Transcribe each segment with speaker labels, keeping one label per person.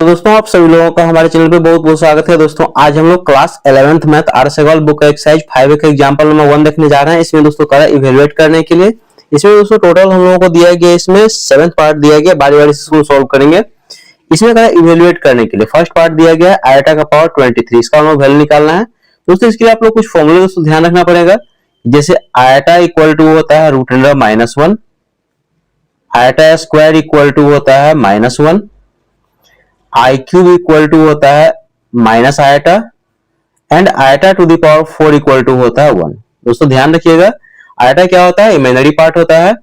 Speaker 1: तो दोस्तों आप सभी लोगों का हमारे चैनल पे बहुत बहुत स्वागत है। दोस्तों आज हम लोग क्लास 11th मैथ आर सेगवाल बुक का एक्सरसाइज 5 का एग्जांपल नंबर 1 देखने जा रहे हैं। इसमें दोस्तों करा इवैल्यूएट करने के लिए इसमें दोस्तों टोटल हम लोगों को दिया गया, इसमें 7th पार्ट दिया गया, बारी बारी से इसको सॉल्व करेंगे। इसमें करा इवैल्यूएट करने के लिए फर्स्ट पार्ट दिया गया है आयटा का पावर 23, इसका हम लोग वैल्यू निकालना है। दोस्तों इसके लिए आप लोग कुछ फॉर्मूले दोस्तों ध्यान रखना पड़ेगा, जैसे आयटा इक्वल टू होता है √(-1), आयटा स्क्वायर इक्वल टू होता है -1, आई क्यूब इक्वल टू होता है minus iota and iota to the power 4 equal to होता है 1। दोस्तों ध्यान रखिएगा, आयटा क्या होता है, इमेजिनरी पार्ट होता है।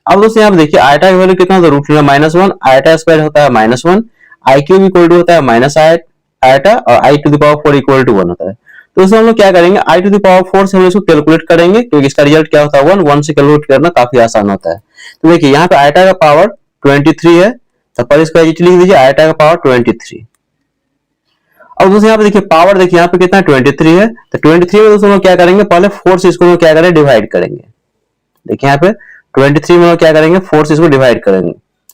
Speaker 1: अब दोस्तों यहाँ पे देखिए आयटा की वैल्यू कितना होता है √(-1), आयटा स्क्वायर होता है -1, आई क्यूब इक्वल टू होता है माइनस आयटा और I to the power 4 equal to 1 होता है। तो दोस्तों हम लोग क्या करेंगे, आई टू द पावर 4 से हम इसको कैलकुलेट करेंगे, क्योंकि इसका रिजल्ट क्या होता है 1 से कैलकुलेट करना काफी आसान होता है। तो देखिए यहाँ पे आयटा का पावर 23 है, तो पर इसको लिख दीजिए आयटा का पावर 23। अब दोस्तों यहाँ पे देखिए पावर, देखिए यहाँ पे कितना 23 है, तो 23 में दोस्तों हम क्या करेंगे, पहले 4 से इसको क्या करें डिवाइड करेंगे। देखिए यहाँ पे 23 में क्या करेंगे, 4 से इसको डिवाइड करेंगे।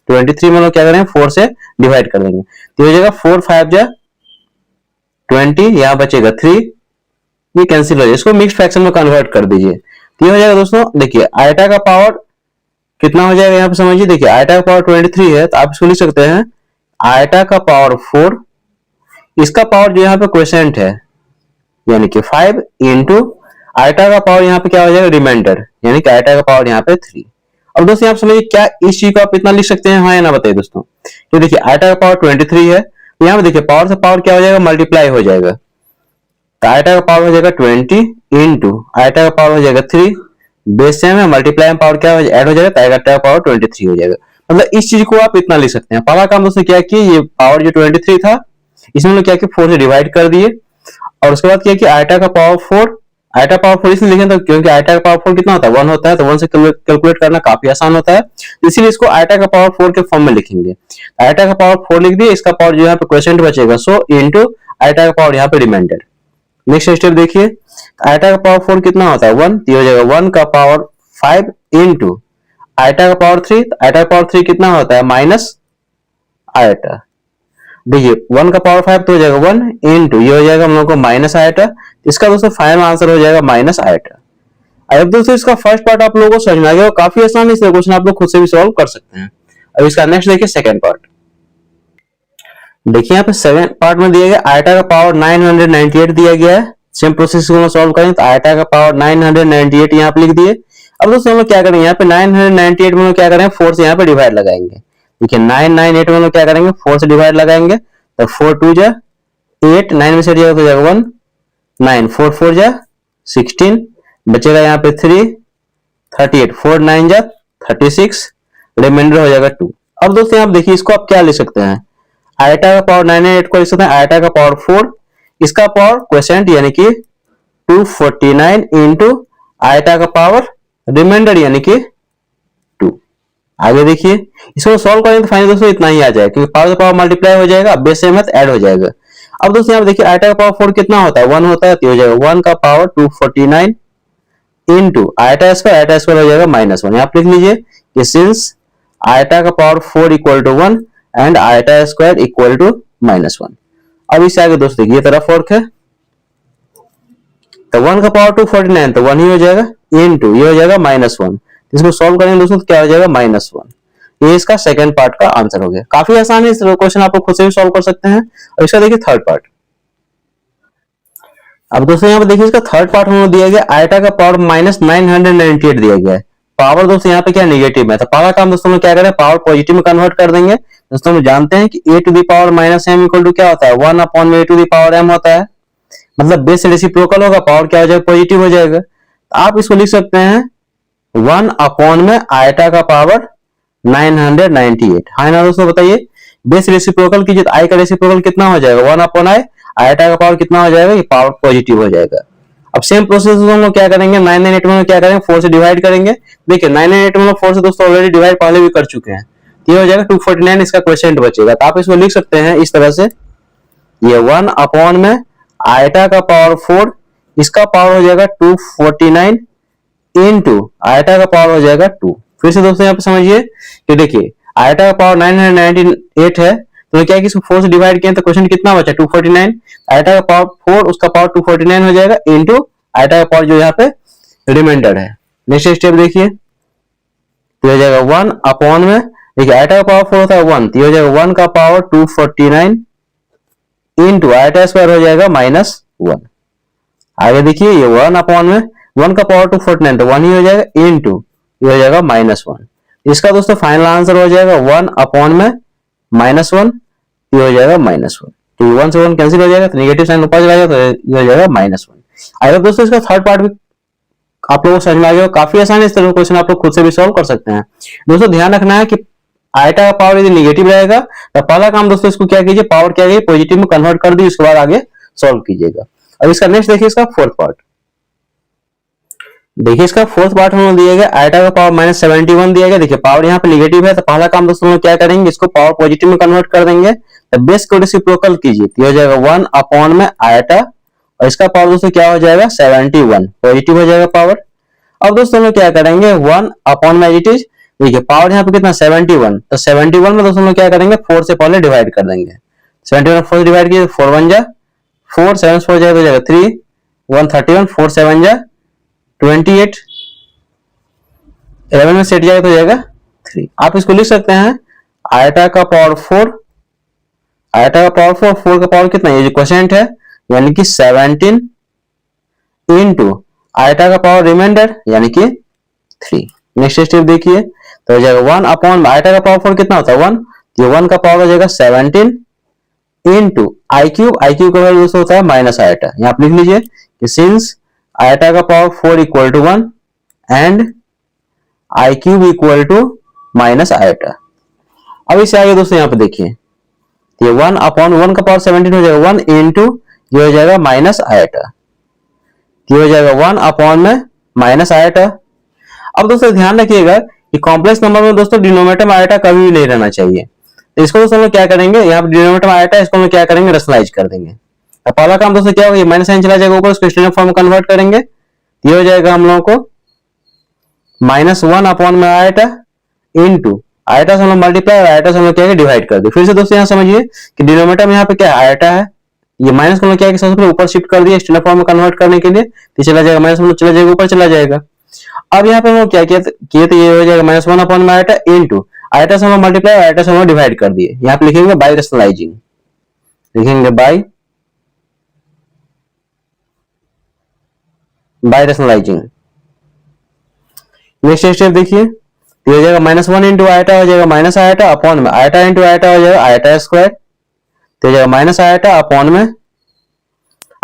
Speaker 1: 23 में क्या करेंगे, 4 से डिवाइड कर देंगे, तो हो जाएगा 4 5 जा 20, यहाँ बचेगा 3, ये कैंसिल हो जाएगा। इसको मिक्स्ड फ्रैक्शन में कन्वर्ट कर दीजिए, तो ये हो जाएगा दोस्तों। देखिए आयटा का पावर कितना हो जाएगा, यहाँ पे समझिए, देखिए आयटा का पावर 23 है, तो आप इसको लिख सकते हैं आयटा का पावर 4, इसका पावर जो यहाँ पे क्वोशिएंट है यानी कि 5 इंटू आयटा का पावर यहाँ पे क्या हो जाएगा रिमाइंडर, यानी कि आयटा का पावर यहाँ पे 3। अब दोस्तों आप समझिए क्या इस चीज को आप इतना लिख सकते हैं, हाँ या ना बताइए दोस्तों। तो देखिए आयटा का पावर 23 है, तो यहाँ पे देखिए पावर से पावर क्या हो जाएगा, मल्टीप्लाई हो जाएगा, तो आयटा का पावर हो जाएगा 20 इंटू आयटा का पावर हो जाएगा 3, बेस सेम है, मल्टीप्लाई में पावर क्या हो ऐड हो जाएगा, तो आयटा का पावर 23 हो जाएगा। मतलब इस चीज को आप इतना लिख सकते हैं। पहला काम दोस्तों क्या किया, ये पावर जो 23 था इसमें लोग क्या किया 4 से डिवाइड कर दिए, और उसके बाद क्या किया आयटा का पावर 4, आयटा पावर 4 इसलिए लिखे तो क्योंकि आयटा का पावर 4 कितना होता है 1 होता है, तो 1 से कैलकुलेट करना काफी आसान होता है, इसीलिए इसको आयटा का पावर 4 के फॉर्म में लिखेंगे। आयटा का पावर 4 लिख दिए, इसका पावर जो यहाँ पे क्वोशिएंट बचेगा 100 इंटू आयटा का पावर यहाँ पे रिमाइंडर। नेक्स्ट स्टेप देखिए, आयटा का पावर 4 कितना होता है 1, तो हो जाएगा 1 का पावर 5 इंटू आयटा का पावर 3, आयटा का पावर 3 कितना होता है माइनस आयटा। देखिए 1 का पावर 5 तो हो जाएगा 1 इंटू ये हो जाएगा हम लोग को माइनस आयटा, इसका दोस्तों फाइनल आंसर हो जाएगा माइनस आयटा। अब दोस्तों इसका फर्स्ट पार्ट आप लोगों को समझ में आ गया, काफी आसान है, इस क्वेश्चन आप लोग खुद से भी सॉल्व कर सकते हैं। अब इसका नेक्स्ट देखिए सेकंड पार्ट। देखिए यहाँ पे सेकंड पार्ट में दिया गया आयटा का पावर 998 दिया गया है। सेम प्रोसेस को सॉल्व करें, तो आयटा का पावर 998 यहाँ पे लिख दिए। अब दोस्तों हम लोग क्या करेंगे, यहाँ पे 998 में क्या करेंगे 4 से यहाँ पे डिवाइड लगाएंगे। देखिए 998 में क्या करेंगे 4 से डिवाइड लगाएंगे, तो 4 2 जा 8, 9 में से जाएगा तो जाएगा 1, 9 4 4 जा 16, बचेगा यहाँ पे 3 38, 4 9 जा 36, रिमाइंडर हो जाएगा 2। अब दोस्तों आप देखिए इसको आप क्या लिख सकते हैं, आयटा का पावर 998 को लिख सकते हैं आयटा का पावर 4, इसका पावर क्वोशिएंट यानी कि 249 इंटू आयटा का पावर रिमाइंडर यानी कि 2। आगे देखिए इसको सॉल्व करेंगे तो फाइनली दोस्तों इतना ही आ जाएगा, क्योंकि पावर से पावर मल्टीप्लाई हो जाएगा, बेस सेम है तो ऐड हो जाएगा। अब दोस्तों यहाँ देखिए आयटा का पावर 4 कितना होता है 1 होता है, तो हो जाएगा 1 का पावर 249 इंटू आयटा स्क्वायर हो जाएगा -1। यहाँ पे लिख लीजिए कि सिंस आयटा का power 4 equal to 1 and iota square equal to -1। अब इससे आगे दोस्तों ये तरफ वर्क है, तो 1 का पावर 249 तो 1 ही हो जाएगा इंटू ये हो जाएगा -1। इसको सॉल्व करेंगे दोस्तों तो क्या हो जाएगा -1। ये इसका सेकंड पार्ट का आंसर हो गया। काफी आसान है, इस क्वेश्चन आप लोग खुद से भी सॉल्व कर सकते हैं। और इसका देखिए थर्ड पार्ट। अब दोस्तों यहाँ पे देखिए इसका थर्ड पार्ट हमें दिया गया आयटा का पावर -998 दिया गया है। पावर दोस्तों यहाँ पे क्या नेगेटिव है, तो पहला काम दोस्तों हम क्या करें पावर पॉजिटिव में कन्वर्ट कर देंगे। दोस्तों हम जानते हैं कि a to the power -m equal to क्या होता है 1/a to the power m होता है, मतलब बेस रेसिप्रोकल होगा, पावर क्या हो जाएगा पॉजिटिव हो जाएगा। तो आप इसको लिख सकते हैं 1 में आयटा का पावर 998। हाँ ना दोस्तों बताइए, बेस रेसिप्रोकल कीजिए तो आई का रेसिप्रोकल कितना हो जाएगा 1/i, आयटा का पावर कितना हो जाएगा, ये पावर पॉजिटिव हो जाएगा। अब सेम प्रोसेस हम लोग क्या करेंगे 998 में क्या करेंगे 4 से डिवाइड करेंगे। देखिए 998 में 4 से दोस्तों ऑलरेडी डिवाइड पहले भी कर चुके हैं, ये हो जाएगा 249, इसका क्वोशिएंट बचेगा। तो आप इसको लिख सकते हैं इस तरह से, ये 1 में आयटा का पावर 4, इसका पावर हो जाएगा 249 इंटू आयटा का पावर हो जाएगा 2। फिर से दोस्तों यहाँ पे समझिए कि देखिए आयटा का पावर 998 है, तो क्या है कि इसको 4 से डिवाइड किया तो क्वेश्चन कितना बचा 249, आयटा का पावर 4 उसका पावर 249 हो जाएगा इनटू आयटा का पावर जो यहाँ पे रिमाइंडर है। नेक्स्ट स्टेप देखिए, तो हो जाएगा 1 अपॉन में, देखिए आयटा का पावर 4 होता है 1, तो हो जाएगा 1 का पावर 249 इनटू आयटा स्क्वायर हो जाएगा -1। आगे देखिए ये 1 अपॉन में 1 का पावर 249 तो 1 ही हो जाएगा इनटू ये हो जाएगा -1। इसका दोस्तों फाइनल आंसर हो जाएगा 1 अपॉन में -1, ये हो जाएगा -1। तो 1 से 1 कैंसिल हो जाएगा तो नेगेटिव साइन ऊपर चला जाएगा तो ये हो जाएगा -1। अगर दोस्तों इसका थर्ड पार्ट भी आप लोगों को समझ में आ गया, काफी आसान है, इस तरह क्वेश्चन आप लोग खुद से भी सॉल्व कर सकते हैं। दोस्तों ध्यान रखना है कि आयटा का पावर यदि नेगेटिव रहेगा तो पहला काम दोस्तों इसको क्या कीजिए, पावर क्या कीजिए पॉजिटिव में कन्वर्ट कर दी, उसके बाद आगे सॉल्व कीजिएगा। अब इसका नेक्स्ट देखिए, इसका फोर्थ पार्ट देखिए, इसका फोर्थ पार्ट हम लोग दिया गया आयटा का पावर -71 दिया गया। देखिए पावर यहाँ पे नेगेटिव है तो पहला काम दोस्तों क्या करेंगे, इसको पावर पॉजिटिव में कन्वर्ट कर देंगे, तो बेस को रेसिप्रोकल कीजिए तो हो जाएगा 1 अपॉन में आयटा, और इसका पावर दोस्तों क्या हो जाएगा 71, पॉजिटिव हो जाएगा पावर। अब दोस्तों हम लोग क्या करेंगे 1 अपॉन में इट इज, देखिए पावर यहाँ पे कितना 71, तो 71 में दोस्तों हम लोग क्या करेंगे 4 से पहले डिवाइड कर देंगे, 71 4 डिवाइड किए 4 1 जा 4 7 4 जाएगा तो जाएगा 3 131 4 7 जा 28 11 में सेट जाएगा तो जाएगा 3। आप इसको लिख सकते हैं आयटा का पावर 4, आयटा का पावर 4, 4 का पावर कितना, ये जो क्वोशिएंट है यानी कि 17 इनटू आयटा का पावर रिमाइंडर यानी कि 3। नेक्स्ट स्टेप देखिए, तो हो जाएगा 1 अपॉन आयटा का पावर 4 कितना होता है 1, ये 1 का पावर हो जाएगा 17 into I cube, I cube का वैल्यू होता है माइनस आयटा। यहाँ आप लिख लीजिए कि सिंस आयटा का power 4 equal to 1 and I cube equal to minus iota. अब इससे आगे दोस्तों यहाँ पे देखिए, ये 1 अपॉन 1 का पावर 17 हो जाएगा 1 इनटू ये हो जाएगा माइनस आयटा, ये हो जाएगा 1 अपॉन में माइनस आयटा। अब दोस्तों ध्यान रखिएगा कि कॉम्प्लेक्स नंबर में दोस्तों डिनोमिनेटर में आयटा कभी भी नहीं रहना चाहिए, तो इसको दोस्तों हम क्या करेंगे, यहाँ पे डिनोमिनेटर में आयटा इसको हम क्या करेंगे रैशनलाइज कर देंगे। तो पहला काम दोस्तों क्या होगा, ये माइनस साइन चला जाएगा ऊपर, उसको स्टैंडर्ड फॉर्म में कन्वर्ट करेंगे, ये हो जाएगा हम लोगों को -1 अपॉन में आयटा इनटू आयटा से हम लोग मल्टीप्लाई और आयटा से हम लोग क्या डिवाइड कर दे। फिर से दोस्तों यहाँ समझिए कि डिनोमिनेटर में यहाँ पे क्या आयटा है, ये माइनस को हम लोग क्या है सबसे पहले ऊपर शिफ्ट कर दिया स्टैंडर्ड फॉर्म में कन्वर्ट करने के लिए, तो चला जाएगा माइनस में चला जाएगा ऊपर चला जाएगा। अब यहाँ पे हम लोग क्या किए तो ये हो जाएगा -1 अपॉन में आयटा इनटू आयटा से हम मल्टीप्लाई और आयटा से हम डिवाइड कर दिए। यहाँ पे लिखेंगे बाय रैशनलाइजिंग, लिखेंगे बाय रैशनलाइजिंग। नेक्स्ट स्टेप देखिए, तो हो जाएगा -1 इंटू आयटा हो जाएगा माइनस आयटा अपॉन में आयटा इंटू आयटा हो जाएगा आयटा स्क्वायर, तो हो जाएगा माइनस आयटा अपॉन में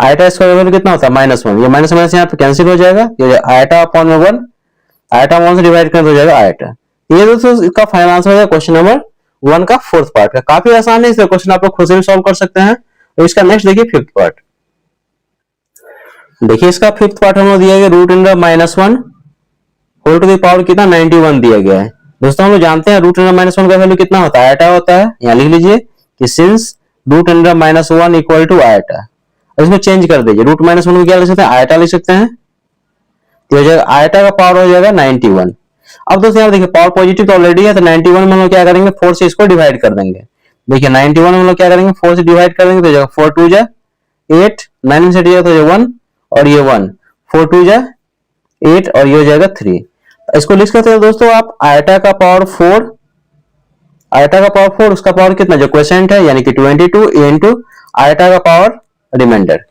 Speaker 1: आयटा स्क्वायर वैल्यू कितना होता है -1, ये माइनस माइनस यहाँ पे कैंसिल हो जाएगा, ये आयटा अपॉन में 1, आयटा 1 से डिवाइड कर हो जाएगा आयटा। ये दोस्तों इसका फाइनल आंसर हो जाएगा क्वेश्चन नंबर 1 का फोर्थ पार्ट का। काफी आसान है, इसका क्वेश्चन आप लोग खुद से भी सॉल्व कर सकते हैं। तो इसका नेक्स्ट देखिए फिफ्थ पार्ट, देखिए इसका फिफ्थ पार्ट हम लोग दिया गया √(-1) होल टू द पावर कितना 91 दिया गया है। दोस्तों हम लोग जानते हैं √(-1) का वैल्यू कितना होता है, आयटा होता है। यहाँ लिख लीजिए कि सिंस √(-1) इक्वल टू आयटा, इसमें चेंज कर दीजिए, √(-1) को क्या लिख सकते हैं आयटा लिख सकते हैं, तो हो जाएगा आयटा का पावर हो जाएगा 91। अब दोस्तों यहाँ देखिए पावर पॉजिटिव तो ऑलरेडी है, तो 91 में हम लोग क्या करेंगे 4 से इसको डिवाइड कर देंगे। देखिए 91 में हम लोग क्या करेंगे 4 से डिवाइड कर देंगे, तो जाएगा 4 2 जा 8, 9 में से जाएगा तो 1 और ये 1, 4 2 जा 8 और ये हो जाएगा 3। इसको लिख सकते हैं दोस्तों आप आयटा का पावर 4, आयटा का पावर 4 उसका पावर कितना जो क्वोशिएंट है यानी कि 22 इनटू आयटा का पावर रिमाइंडर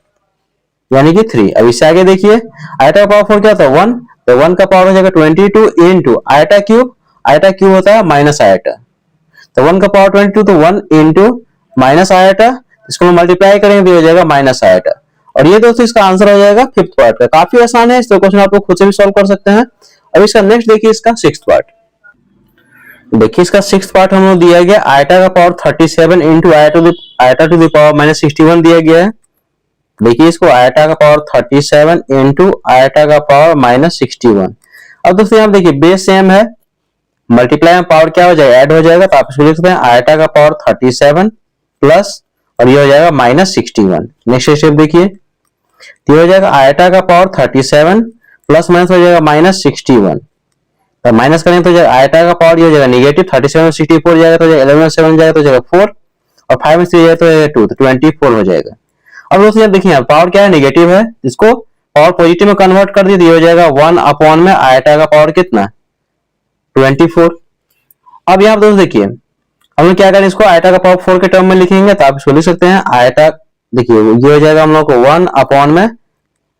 Speaker 1: यानी कि 3। अब इससे आगे देखिए आयटा का पावर 4 क्या होता है 1, तो 1 का पावर हो जाएगा 22 इनटू आयटा क्यूब होता है माइनस आयटा, तो 1 का पावर 22 तो 1 इनटू माइनस आयटा, इसको मल्टीप्लाई करेंगे तो हो जाएगा माइनस आयटा। और ये दोस्तों इसका आंसर हो जाएगा फिफ्थ पार्ट का। काफी आसान है, इस क्वेश्चन आप लोग खुद से भी सॉल्व कर सकते हैं। अब इसका नेक्स्ट देखिए इसका सिक्स्थ पार्ट, देखिए इसका सिक्स्थ पार्ट हम लोग दिया गया आयटा का power 37 into iota to the power -61 दिया गया है। देखिए इसको आयटा का पावर 37 इंटू आयटा का पावर -61। अब दोस्तों यहाँ देखिए बेस सेम है, मल्टीप्लाई में पावर क्या हो जाएगा ऐड हो जाएगा, तो आप इसको लिख सकते हैं आयटा का पावर 37 प्लस और ये हो जाएगा -61। नेक्स्ट स्टेप देखिए, ये हो जाएगा आयटा का पावर 37 प्लस माइनस हो जाएगा -61, तो माइनस करेंगे तो आयटा का पावर ये हो जाएगा नेगेटिव 37 में 64 जाएगा तो 11 में 7 जाएगा तो जाएगा 4 और 5 में 3 है तो 2, तो 24 हो जाएगा। अब दोस्तों यहाँ देखिए पावर क्या है, नेगेटिव है, इसको पावर पॉजिटिव में कन्वर्ट कर दी तो ये हो जाएगा 1 अपॉन में आयटा का पावर कितना 24। अब यहाँ दोस्तों देखिए हम लोग क्या करें, इसको आयटा का पावर 4 के टर्म में लिखेंगे तो आप इसको लिख सकते हैं आयटा, देखिए ये हो जाएगा हम लोग को 1 अपॉन में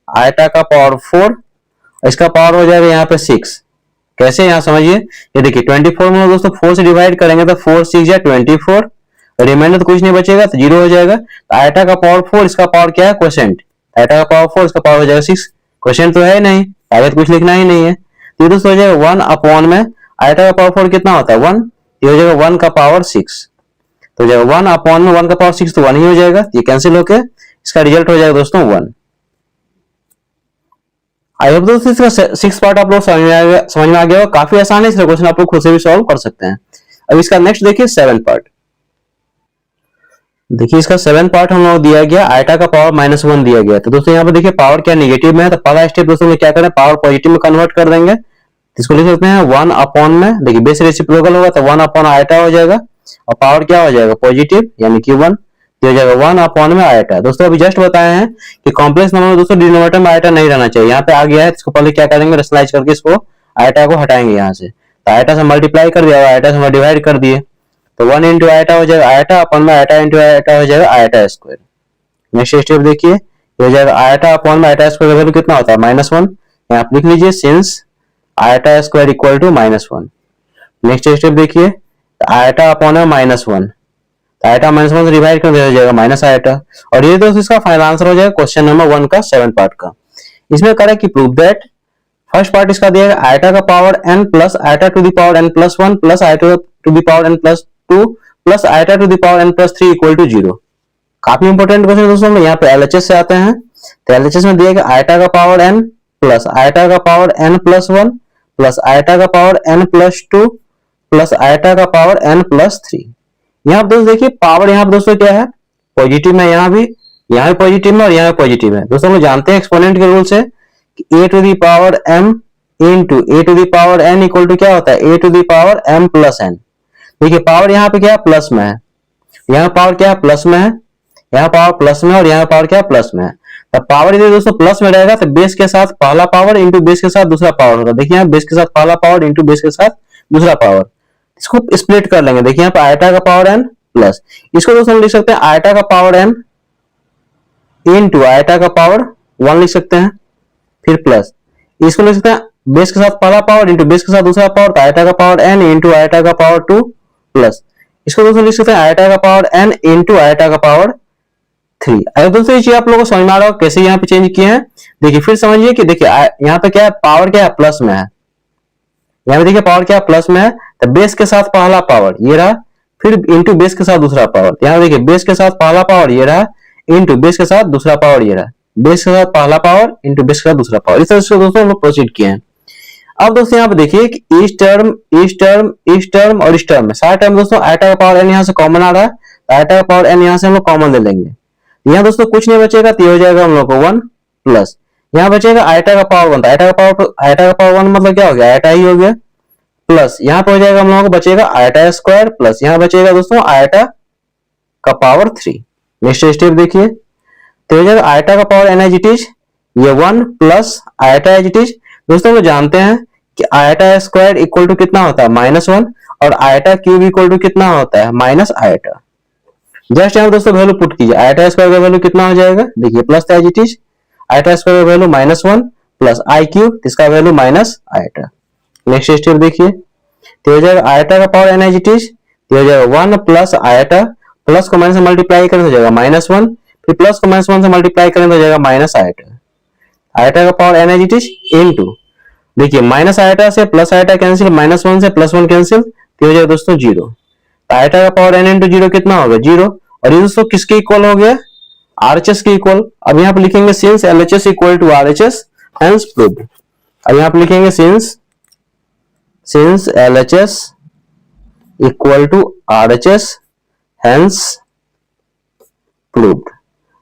Speaker 1: आयटा का पावर 4, इसका पावर हो जाएगा यहाँ पे 6। कैसे, यहाँ समझिए, ये देखिए 24 में दोस्तों 4 से डिवाइड करेंगे तो 4 6 या 24, रिमाइंडर तो कुछ नहीं बचेगा तो 0 हो जाएगा। तो आयटा का पावर 4, इसका पावर क्या है क्वोशिएंट, आयटा का पावर 4, इसका पावर हो जाएगा 6, क्वोशिएंट तो है नहीं, आगे तो कुछ लिखना ही नहीं है। तो ये दोस्तों हो जाएगा 1 अपॉन में आयटा का पावर 4 कितना होता है 1, ये हो जाएगा 1 का पावर 6, तो हो जाएगा 1 अपॉन में 1 का पावर 6 तो 1 ही हो जाएगा, ये कैंसिल होके इसका रिजल्ट हो जाएगा दोस्तों 1। आई होप दोस्तों इसका 6 पार्ट आप लोग समझ में आ गया होगा, काफी आसान है, इसका क्वेश्चन आप लोग खुद से भी सॉल्व कर सकते हैं। अब इसका नेक्स्ट देखिए 7 पार्ट। देखिए इसका 7 पार्ट हम लोग दिया गया, आयटा का पावर -1 दिया गया। तो दोस्तों यहाँ पे देखिए पावर क्या नेगेटिव में है, तो पहला स्टेप दोस्तों में क्या करें, पावर पॉजिटिव में कन्वर्ट कर देंगे। इसको लिख सकते हैं 1 अपॉन में, देखिए बेस रेसिप्रोकल होगा तो 1 अपॉन आयटा हो जाएगा, और पावर क्या हो जाएगा पॉजिटिव यानी कि 1, हो जाएगा 1 अपॉन में आयटा। दोस्तों अभी जस्ट बताए हैं कि कॉम्प्लेक्स नंबर में दोस्तों डिनोमिनेटर में आयटा नहीं रहना चाहिए, यहाँ पे आ गया है, इसको पहले क्या करेंगे, रेशनलाइज करके इसको आयटा को हटाएंगे यहाँ से, तो आयटा से मल्टीप्लाई कर दिया, आयटा से डिवाइड कर दिए, तो 1 इंटू आयटा हो जाएगा आयटा अपॉन में आयटा इंटू आयटा हो जाएगा आयटा स्क्वायर। नेक्स्ट स्टेप देखिए, ये हो जाएगा आयटा अपॉन में आयटा स्क्वायर का वैल्यू कितना होता है -1, यहाँ पे लिख लीजिए since iota square equal to -1। Next step देखिए, आयटा अपॉन में -1, आयटा -1 से डिवाइड कर दिया जाएगा माइनस आयटा, और ये दोस्तों इसका फाइनल आंसर हो जाएगा क्वेश्चन नंबर 1 का 7 पार्ट का। इसमें करें कि प्रूव दैट, फर्स्ट पार्ट इसका दिया है आयटा का power n plus iota to the power n plus 1 plus iota to the power n plus 2 plus iota to the power n plus 3 equal to 0। काफी important question दोस्तों में, यहाँ पे LHS से आते हैं, तो एलएचएस में दिया गया आयटा का पावर n प्लस आयटा का power n plus 1 plus iota का power n plus 2 plus iota का पावर n प्लस 3। यहाँ पे दोस्तों देखिए पावर यहाँ पे दोस्तों क्या है पॉजिटिव में, यहाँ भी पॉजिटिव में और यहाँ पे पॉजिटिव है। दोस्तों हम जानते हैं एक्सपोनेंट के रूल से कि a to the power m into a to the power n equal to क्या होता है a to the power m plus n। देखिए पावर यहाँ पे क्या है प्लस में है, यहाँ पावर क्या है प्लस में है, यहाँ पावर प्लस में और यहाँ पावर क्या है प्लस में है। तब पावर यदि दोस्तों प्लस में रहेगा तो बेस के साथ पहला पावर इंटू बेस के साथ दूसरा पावर होगा। देखिए यहाँ बेस के साथ पहला पावर इंटू बेस के साथ दूसरा पावर, इसको स्प्लिट कर लेंगे। देखिए यहाँ पे आयटा का पावर n प्लस, इसको दोस्तों हम लिख सकते हैं आयटा का पावर n इंटू आयटा का पावर 1 लिख सकते हैं, फिर प्लस इसको लिख सकते हैं बेस के साथ पहला पावर इंटू बेस के साथ दूसरा पावर, तो आयटा का पावर n इंटू आयटा का पावर 2 प्लस इसको दोस्तों लिख सकते हैं आयटा का पावर n इंटू आयटा का पावर 3। अगर दोस्तों ये चीज आप लोगों को समझ में आ रहा हो कैसे यहाँ पे चेंज किए हैं, देखिए फिर समझिए कि देखिए यहाँ पे क्या है पावर क्या है प्लस में है, यहाँ पे देखिए पावर क्या प्लस में है, तो बेस के साथ पहला पावर ये रहा, फिर इंटू बेस के साथ दूसरा पावर, यहाँ देखिए बेस के साथ पहला पावर ये रहा इंटू बेस के साथ दूसरा पावर ये रहा, बेस के साथ पहला पावर इंटू बेस के साथ दूसरा पावर, इस तरह से दोस्तों हम लोग प्रोसीड किए हैं। अब दोस्तों यहाँ पे देखिए कि इस टर्म इस टर्म इस टर्म और इस टर्म में सारे टर्म दोस्तों आयटा का पावर n यहाँ से कॉमन आ रहा है, तो आयटा का पावर n यहाँ से हम लोग कॉमन ले लेंगे, यहाँ दोस्तों कुछ नहीं बचेगा तो ये हो जाएगा हम लोग को 1 प्लस यहाँ बचेगा आयटा का पावर 1, आयटा का पावर 1 मतलब क्या हो गया आयटा ही हो गया, प्लस यहाँ पे हो जाएगा हम लोगों को बचेगा आयटा स्क्वायर प्लस यहाँ बचेगा दोस्तों आयटा का पावर 3। नेक्स्ट स्टेप देखिए, तो हो जाएगा आयटा का power n as it is ये 1 plus iota as it is. दोस्तों हम जानते हैं कि आयटा स्क्वायर इक्वल टू कितना होता है -1 और आयटा क्यूब इक्वल टू कितना होता है माइनस आयटा। जस्ट यहाँ दोस्तों वैल्यू पुट कीजिए, आयटा स्क्वायर का वैल्यू कितना हो जाएगा, देखिए plus as it is iota square का वैल्यू -1 प्लस आई क्यूब इसका value minus iota. Next step देखिए, तो हो जाएगा आयटा का power n as it is, तो हो जाएगा 1 प्लस आयटा, प्लस को माइनस से मल्टीप्लाई करें तो हो जाएगा -1, फिर प्लस को -1 से मल्टीप्लाई करें तो हो जाएगा माइनस आयटा। आयटा का power n as it is into, देखिए माइनस आयटा से प्लस आयटा कैंसिल, -1 से +1 कैंसिल, तो हो जाएगा दोस्तों 0। तो आयटा का पावर n इंटू 0 कितना होगा 0, और ये दोस्तों किसके इक्वल हो गया आरएचएस के इक्वल। अब यहाँ पे लिखेंगे since LHS equal to RHS hence proved. अब यहाँ पे लिखेंगे since LHS equal to RHS hence proved.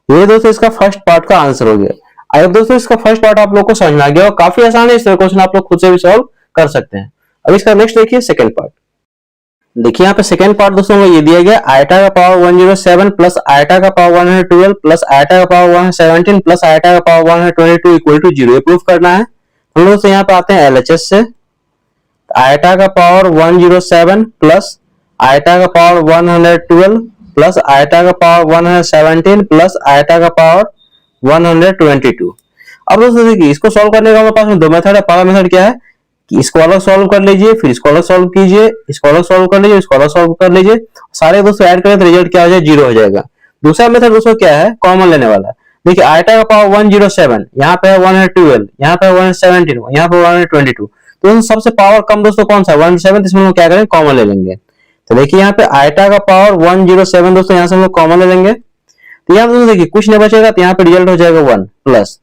Speaker 1: ये दोस्तों इसका फर्स्ट पार्ट का आंसर हो गया। आई होप दोस्तों इसका फर्स्ट पार्ट आप लोग को समझ में आ गया और काफी आसान है, इस तरह क्वेश्चन आप लोग खुद से भी सॉल्व कर सकते हैं। अब इसका नेक्स्ट देखिए सेकंड पार्ट। देखिए यहाँ पे सेकंड पार्ट दोस्तों ये दिया गया आयटा का पावर 107 प्लस आयटा का पावर 112 प्लस आयटा का पावर 117 प्लस आयटा का पावर 122 इक्वल टू 0 प्रूफ करना है। हम लोग से यहाँ पे आते हैं एलएचएस से। आयटा का पावर 107 प्लस आयटा का पावर 112 प्लस आयटा का पावर 117 प्लस आयटा का पावर 122। अब दोस्तों देखिए इसको सॉल्व करने का हमारे पास में दो मेथड है। पहला मेथड क्या है कि इसको अलग सॉल्व कर लीजिए, फिर इसको अलग सॉल्व कीजिए, इसको अलग सॉल्व कर लीजिए, इसको अलग सॉल्व कर लीजिए, सारे दोस्तों ऐड करें तो रिजल्ट क्या हो जाए, 0 हो जाएगा। दूसरा मेथड दोस्तों क्या है, कॉमन लेने वाला। देखिए आयटा का पावर 107, यहाँ पे है 112, यहाँ पे 117, यहाँ पे 122। तो सबसे पावर कम दोस्तों कौन सा है, 107, इसमें हम लोग क्या करेंगे, कॉमन ले लेंगे। तो देखिए यहाँ पे आयटा का पावर 107 दोस्तों यहाँ से हम लोग कॉमन ले लेंगे। तो यहाँ दोस्तों देखिए कुछ नहीं बचेगा, तो यहाँ पे रिजल्ट हो जाएगा 1 प्लस।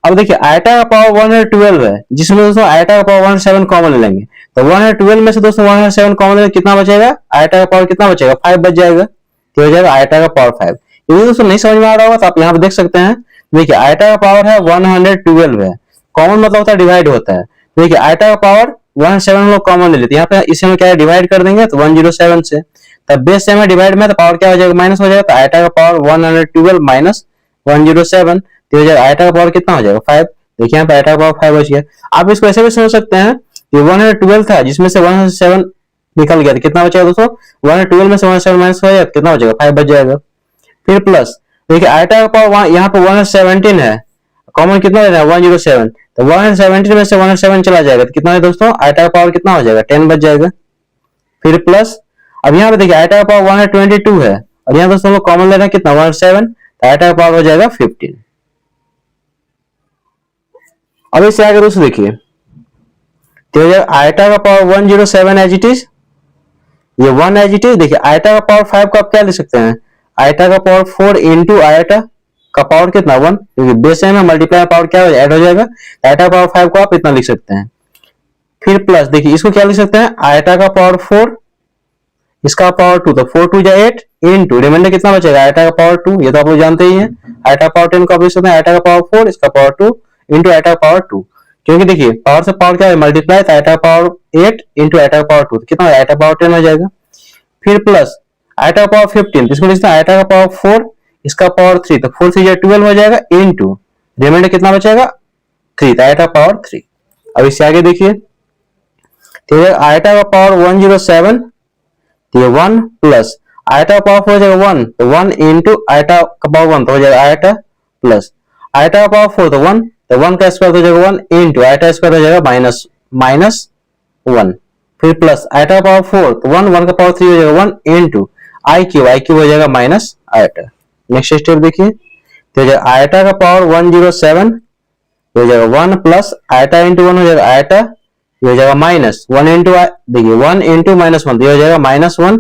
Speaker 1: अब देखिए आयटा का पावर 112 है, जिसमें दोस्तों आयटा का पावर 107 कॉमन ले लेंगे। तो 112 में से दोस्तों 107 कॉमन लेंगे, कितना बचेगा, आयटा का पावर कितना बचेगा, 5 बच जाएगा। तो हो जाएगा आयटा का पावर 5। यदि दोस्तों नहीं समझ में आ रहा होगा तो आप यहाँ पे देख सकते हैं। देखिए आयटा का पावर है 112 है, कॉमन मतलब होता है डिवाइड होता है। देखिए आयटा का पावर 107 हम लोग कॉमन ले लेते हैं, यहाँ पे इसे हम क्या डिवाइड कर देंगे तो 107 से, तब बेस से हमें डिवाइड में तो पावर क्या हो जाएगा, माइनस हो जाएगा। तो आयटा का पावर 112 माइनस 107, तो हो जाएगा आयटा का पावर कितना हो जाएगा, 5। देखिए यहाँ पे आयटा का पावर 5 बच गया। आप इसको ऐसे भी समझ सकते हैं कि 112 था जिसमें से 107 निकल गया, तो कितना बचेगा दोस्तों, 112 में से 107 माइनस हो जाएगा, कितना हो जाएगा, 5 बच जाएगा। फिर प्लस देखिए आयटा का पावर यहाँ पे 117 है, कॉमन कितना लेना है, 107, तो 117 में से 107 चला जाएगा, तो कितना है दोस्तों, आयटा का पावर कितना हो जाएगा, 10 बच जाएगा। फिर प्लस अब यहाँ पे देखिए आयटा का पावर 122 है, और यहाँ दोस्तों लोग कॉमन ले रहे हैं कितना, 107, तो आयटा का पावर हो जाएगा 15। अब इससे आगे दोस्तों देखिए, तो आयटा का पावर 107 एज इट इज, ये 1 एज इट इज। देखिए आयटा का पावर 5 को आप क्या लिख सकते हैं, आयटा का पावर 4 इंटू आयटा का पावर कितना, 1, क्योंकि बेस में मल्टीप्लाई पावर क्या हो ऐड हो जाएगा। आयटा का पावर 5 को आप इतना लिख सकते हैं। फिर प्लस देखिए इसको क्या लिख सकते हैं, आयटा का पावर 4, इसका पावर 2, तो 4 2 8 इंटू रिमाइंडर कितना बचेगा, आयटा का पावर 2, ये तो आप लोग जानते ही हैं। आयटा पावर 10 को आप लिख सकते हैं आयटा का पावर 4, इसका पावर 2 इंटू आयटा का पावर 2, क्योंकि देखिए पावर से पावर क्या है मल्टीप्लाई, तो आयटा का पावर 8 इंटू आयटा का पावर 2, तो कितना है, आयटा पावर 10 हो जाएगा। फिर प्लस आयटा का पावर 15, तो इसको लिखते हैं आयटा का पावर 4, इसका पावर 3, तो 4 3 12 हो जाएगा इंटू रिमाइंडर कितना बचेगा 3, तो आयटा पावर 3। अब इससे आगे देखिए, तो आयटा का पावर 107, तो ये 1 प्लस आयटा का पावर 4 हो जाएगा 1, तो 1 इंटू आयटा का पावर 1, तो हो जाएगा आयटा प्लस आयटा का पावर 4, तो 1, तो 1 का स्क्वायर हो जाएगा 1 इंटू आयटा स्क्वायर हो जाएगा माइनस 1। फिर प्लस आयटा का पावर 4, तो 1 1 का पावर 3 हो जाएगा 1 इंटू आई क्यूब हो जाएगा माइनस आयटा। नेक्स्ट स्टेप देखिए, तो आयटा का पावर 107 हो जाएगा 1 प्लस आयटा इंटू 1 हो जाएगा आयटा, ये हो जाएगा माइनस 1 इंटू, देखिए 1 इंटू माइनस 1, ये हो जाएगा माइनस 1,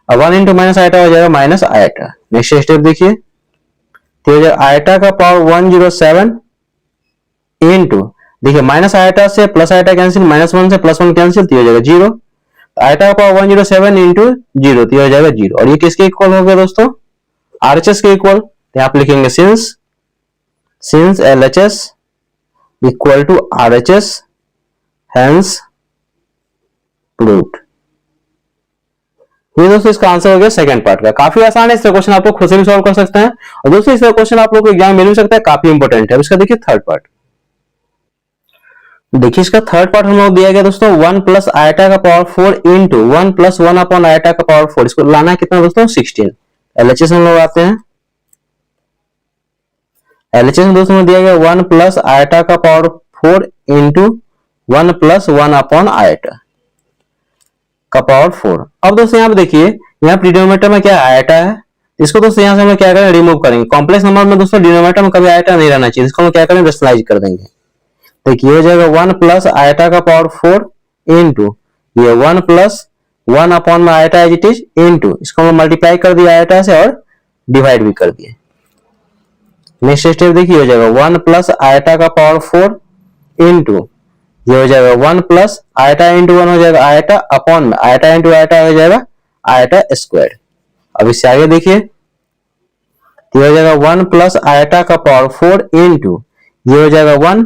Speaker 1: और 1 इंटू माइनस आयटा हो जाएगा माइनस आयटा। नेक्स्ट स्टेप देखिए, तो आयटा का पावर 107 इंटू, देखिए माइनस आयटा से प्लस आयटा कैंसिल, माइनस 1 से प्लस 1 कैंसिल, तो हो जाएगा 0। आयटा का पावर 107 इंटू 0, तो हो जाएगा 0। और ये किसके इक्वल हो गया दोस्तों, आरएचएस के इक्वल। तो आप लिखेंगे since LHS equal to RHS hence proved. ये दोस्तों इसका आंसर हो गया सेकंड पार्ट का। काफी आसान है, इसका क्वेश्चन आप लोग खुद से भी सॉल्व कर सकते हैं, और दोस्तों इसका क्वेश्चन आप लोग को एग्जाम में मिल भी सकता है, काफी इंपॉर्टेंट है। इसका देखिए थर्ड पार्ट, देखिए इसका थर्ड पार्ट हम लोग दिया गया दोस्तों 1 प्लस आयटा का power 4 into 1 plus 1 upon eta का पावर 4, इसको लाना है कितना दोस्तों 16। एलएचएस हम लोग आते हैं, एलएचएस में दोस्तों दिया गया 1 प्लस आयटा का power 4 into 1 plus 1 upon eta का पावर 4। अब दोस्तों यहाँ पे देखिए, यहाँ डिनोमिनेटर में क्या आयटा है, इसको दोस्तों यहाँ से हम लोग क्या करें, रिमूव करेंगे। कॉम्प्लेक्स नंबर में दोस्तों डिनोमिनेटर में कभी आयटा नहीं रहना चाहिए, इसको हम क्या करें, रेशनलाइज कर देंगे। देखिए हो जाएगा 1 प्लस आयटा का पावर 4 इंटू ये 1 प्लस 1 अपॉन में iota as it is into, इसको हम मल्टीप्लाई कर दिया आयटा से और डिवाइड भी कर दिए। नेक्स्ट स्टेप देखिए, हो जाएगा 1 प्लस आयटा का पावर 4 इंटू ये हो जाएगा 1 प्लस आयटा इंटू 1 हो जाएगा आयटा अपॉन में आयटा इंटू आयटा हो जाएगा आयटा स्क्वायर। अब इससे आगे देखिए, ये हो जाएगा 1 प्लस आयटा का पावर 4 इंटू ये हो जाएगा 1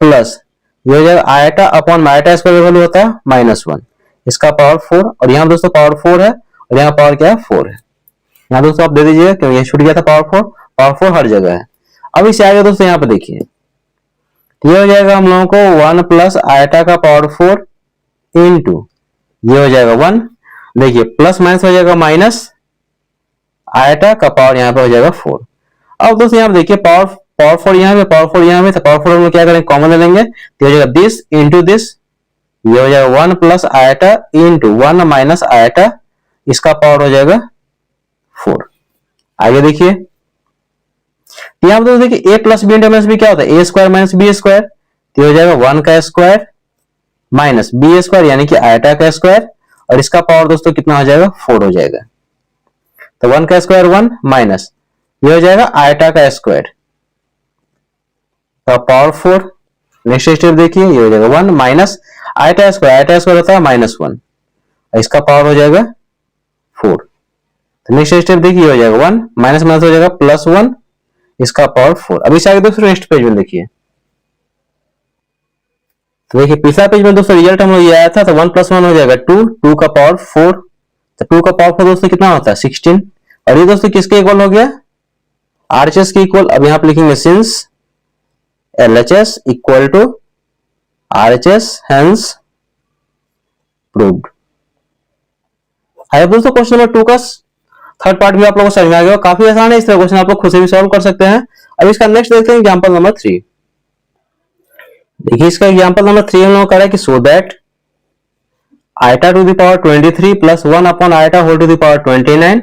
Speaker 1: प्लस ये हो जाएगा iota upon eta square value होता है -1, इसका पावर 4, और यहाँ दोस्तों पावर 4 है और यहाँ पावर क्या है 4 है। यहाँ दोस्तों आप दे दीजिएगा क्योंकि ये छूट गया था पावर 4 हर जगह है। अब इससे आगे दोस्तों यहाँ पे देखिए, ये हो जाएगा हम लोगों को 1 प्लस आयटा का पावर 4 इंटू ये हो जाएगा 1, देखिए प्लस माइनस हो जाएगा माइनस आयटा का पावर यहाँ पे हो जाएगा 4। अब दोस्तों यहाँ पे देखिए पावर 4 यहाँ पे, पावर 4 यहाँ पे, तो पावर 4 हम लोग क्या करेंगे कॉमन ले लेंगे, तो हो जाएगा दिस इंटू दिस, ये हो जाएगा 1 plus eta into 1 minus eta, इसका पावर हो जाएगा 4। आगे देखिए, यहाँ पे दोस्तों देखिए a plus B into minus B क्या होता है, A square minus B square, तो हो जाएगा 1 का स्क्वायर माइनस बी स्क्वायर यानी कि आयटा का स्क्वायर, और इसका पावर दोस्तों कितना हो जाएगा 4 हो जाएगा। तो 1 का स्क्वायर 1 माइनस ये हो जाएगा आयटा का स्क्वायर, तो पावर 4। नेक्स्ट स्टेप देखिए, ये हो जाएगा 1 माइनस आयटा स्क्वायर होता है -1, इसका पावर हो जाएगा 4। तो नेक्स्ट स्टेप देखिए, हो जाएगा 1 माइनस माइनस हो जाएगा +1, इसका पावर 4। अभी से आगे दोस्तों नेक्स्ट पेज में देखिए, तो देखिए पिछला पेज में दोस्तों रिजल्ट हम लोग ये आया था, तो 1 + 1 हो जाएगा 2, 2 का पावर 4, तो 2 का पावर 4 दोस्तों कितना होता है 16, और ये दोस्तों किसके इक्वल हो गया, आरएचएस के इक्वल। अब यहाँ पे लिखेंगे since LHS equal to RHS hence proved. दोस्तों क्वेश्चन नंबर 2 का थर्ड पार्ट भी आप लोगों को समझ में आ गया, काफी आसान है, इस तरह क्वेश्चन आप लोग खुद से भी सॉल्व कर सकते हैं। अब इसका नेक्स्ट देखते हैं एग्जांपल नंबर 3। देखिए इसका एग्जांपल नंबर 3 हम लोग कर रहे हैं कि so that iota to the power 23 plus 1 upon iota whole to the power 29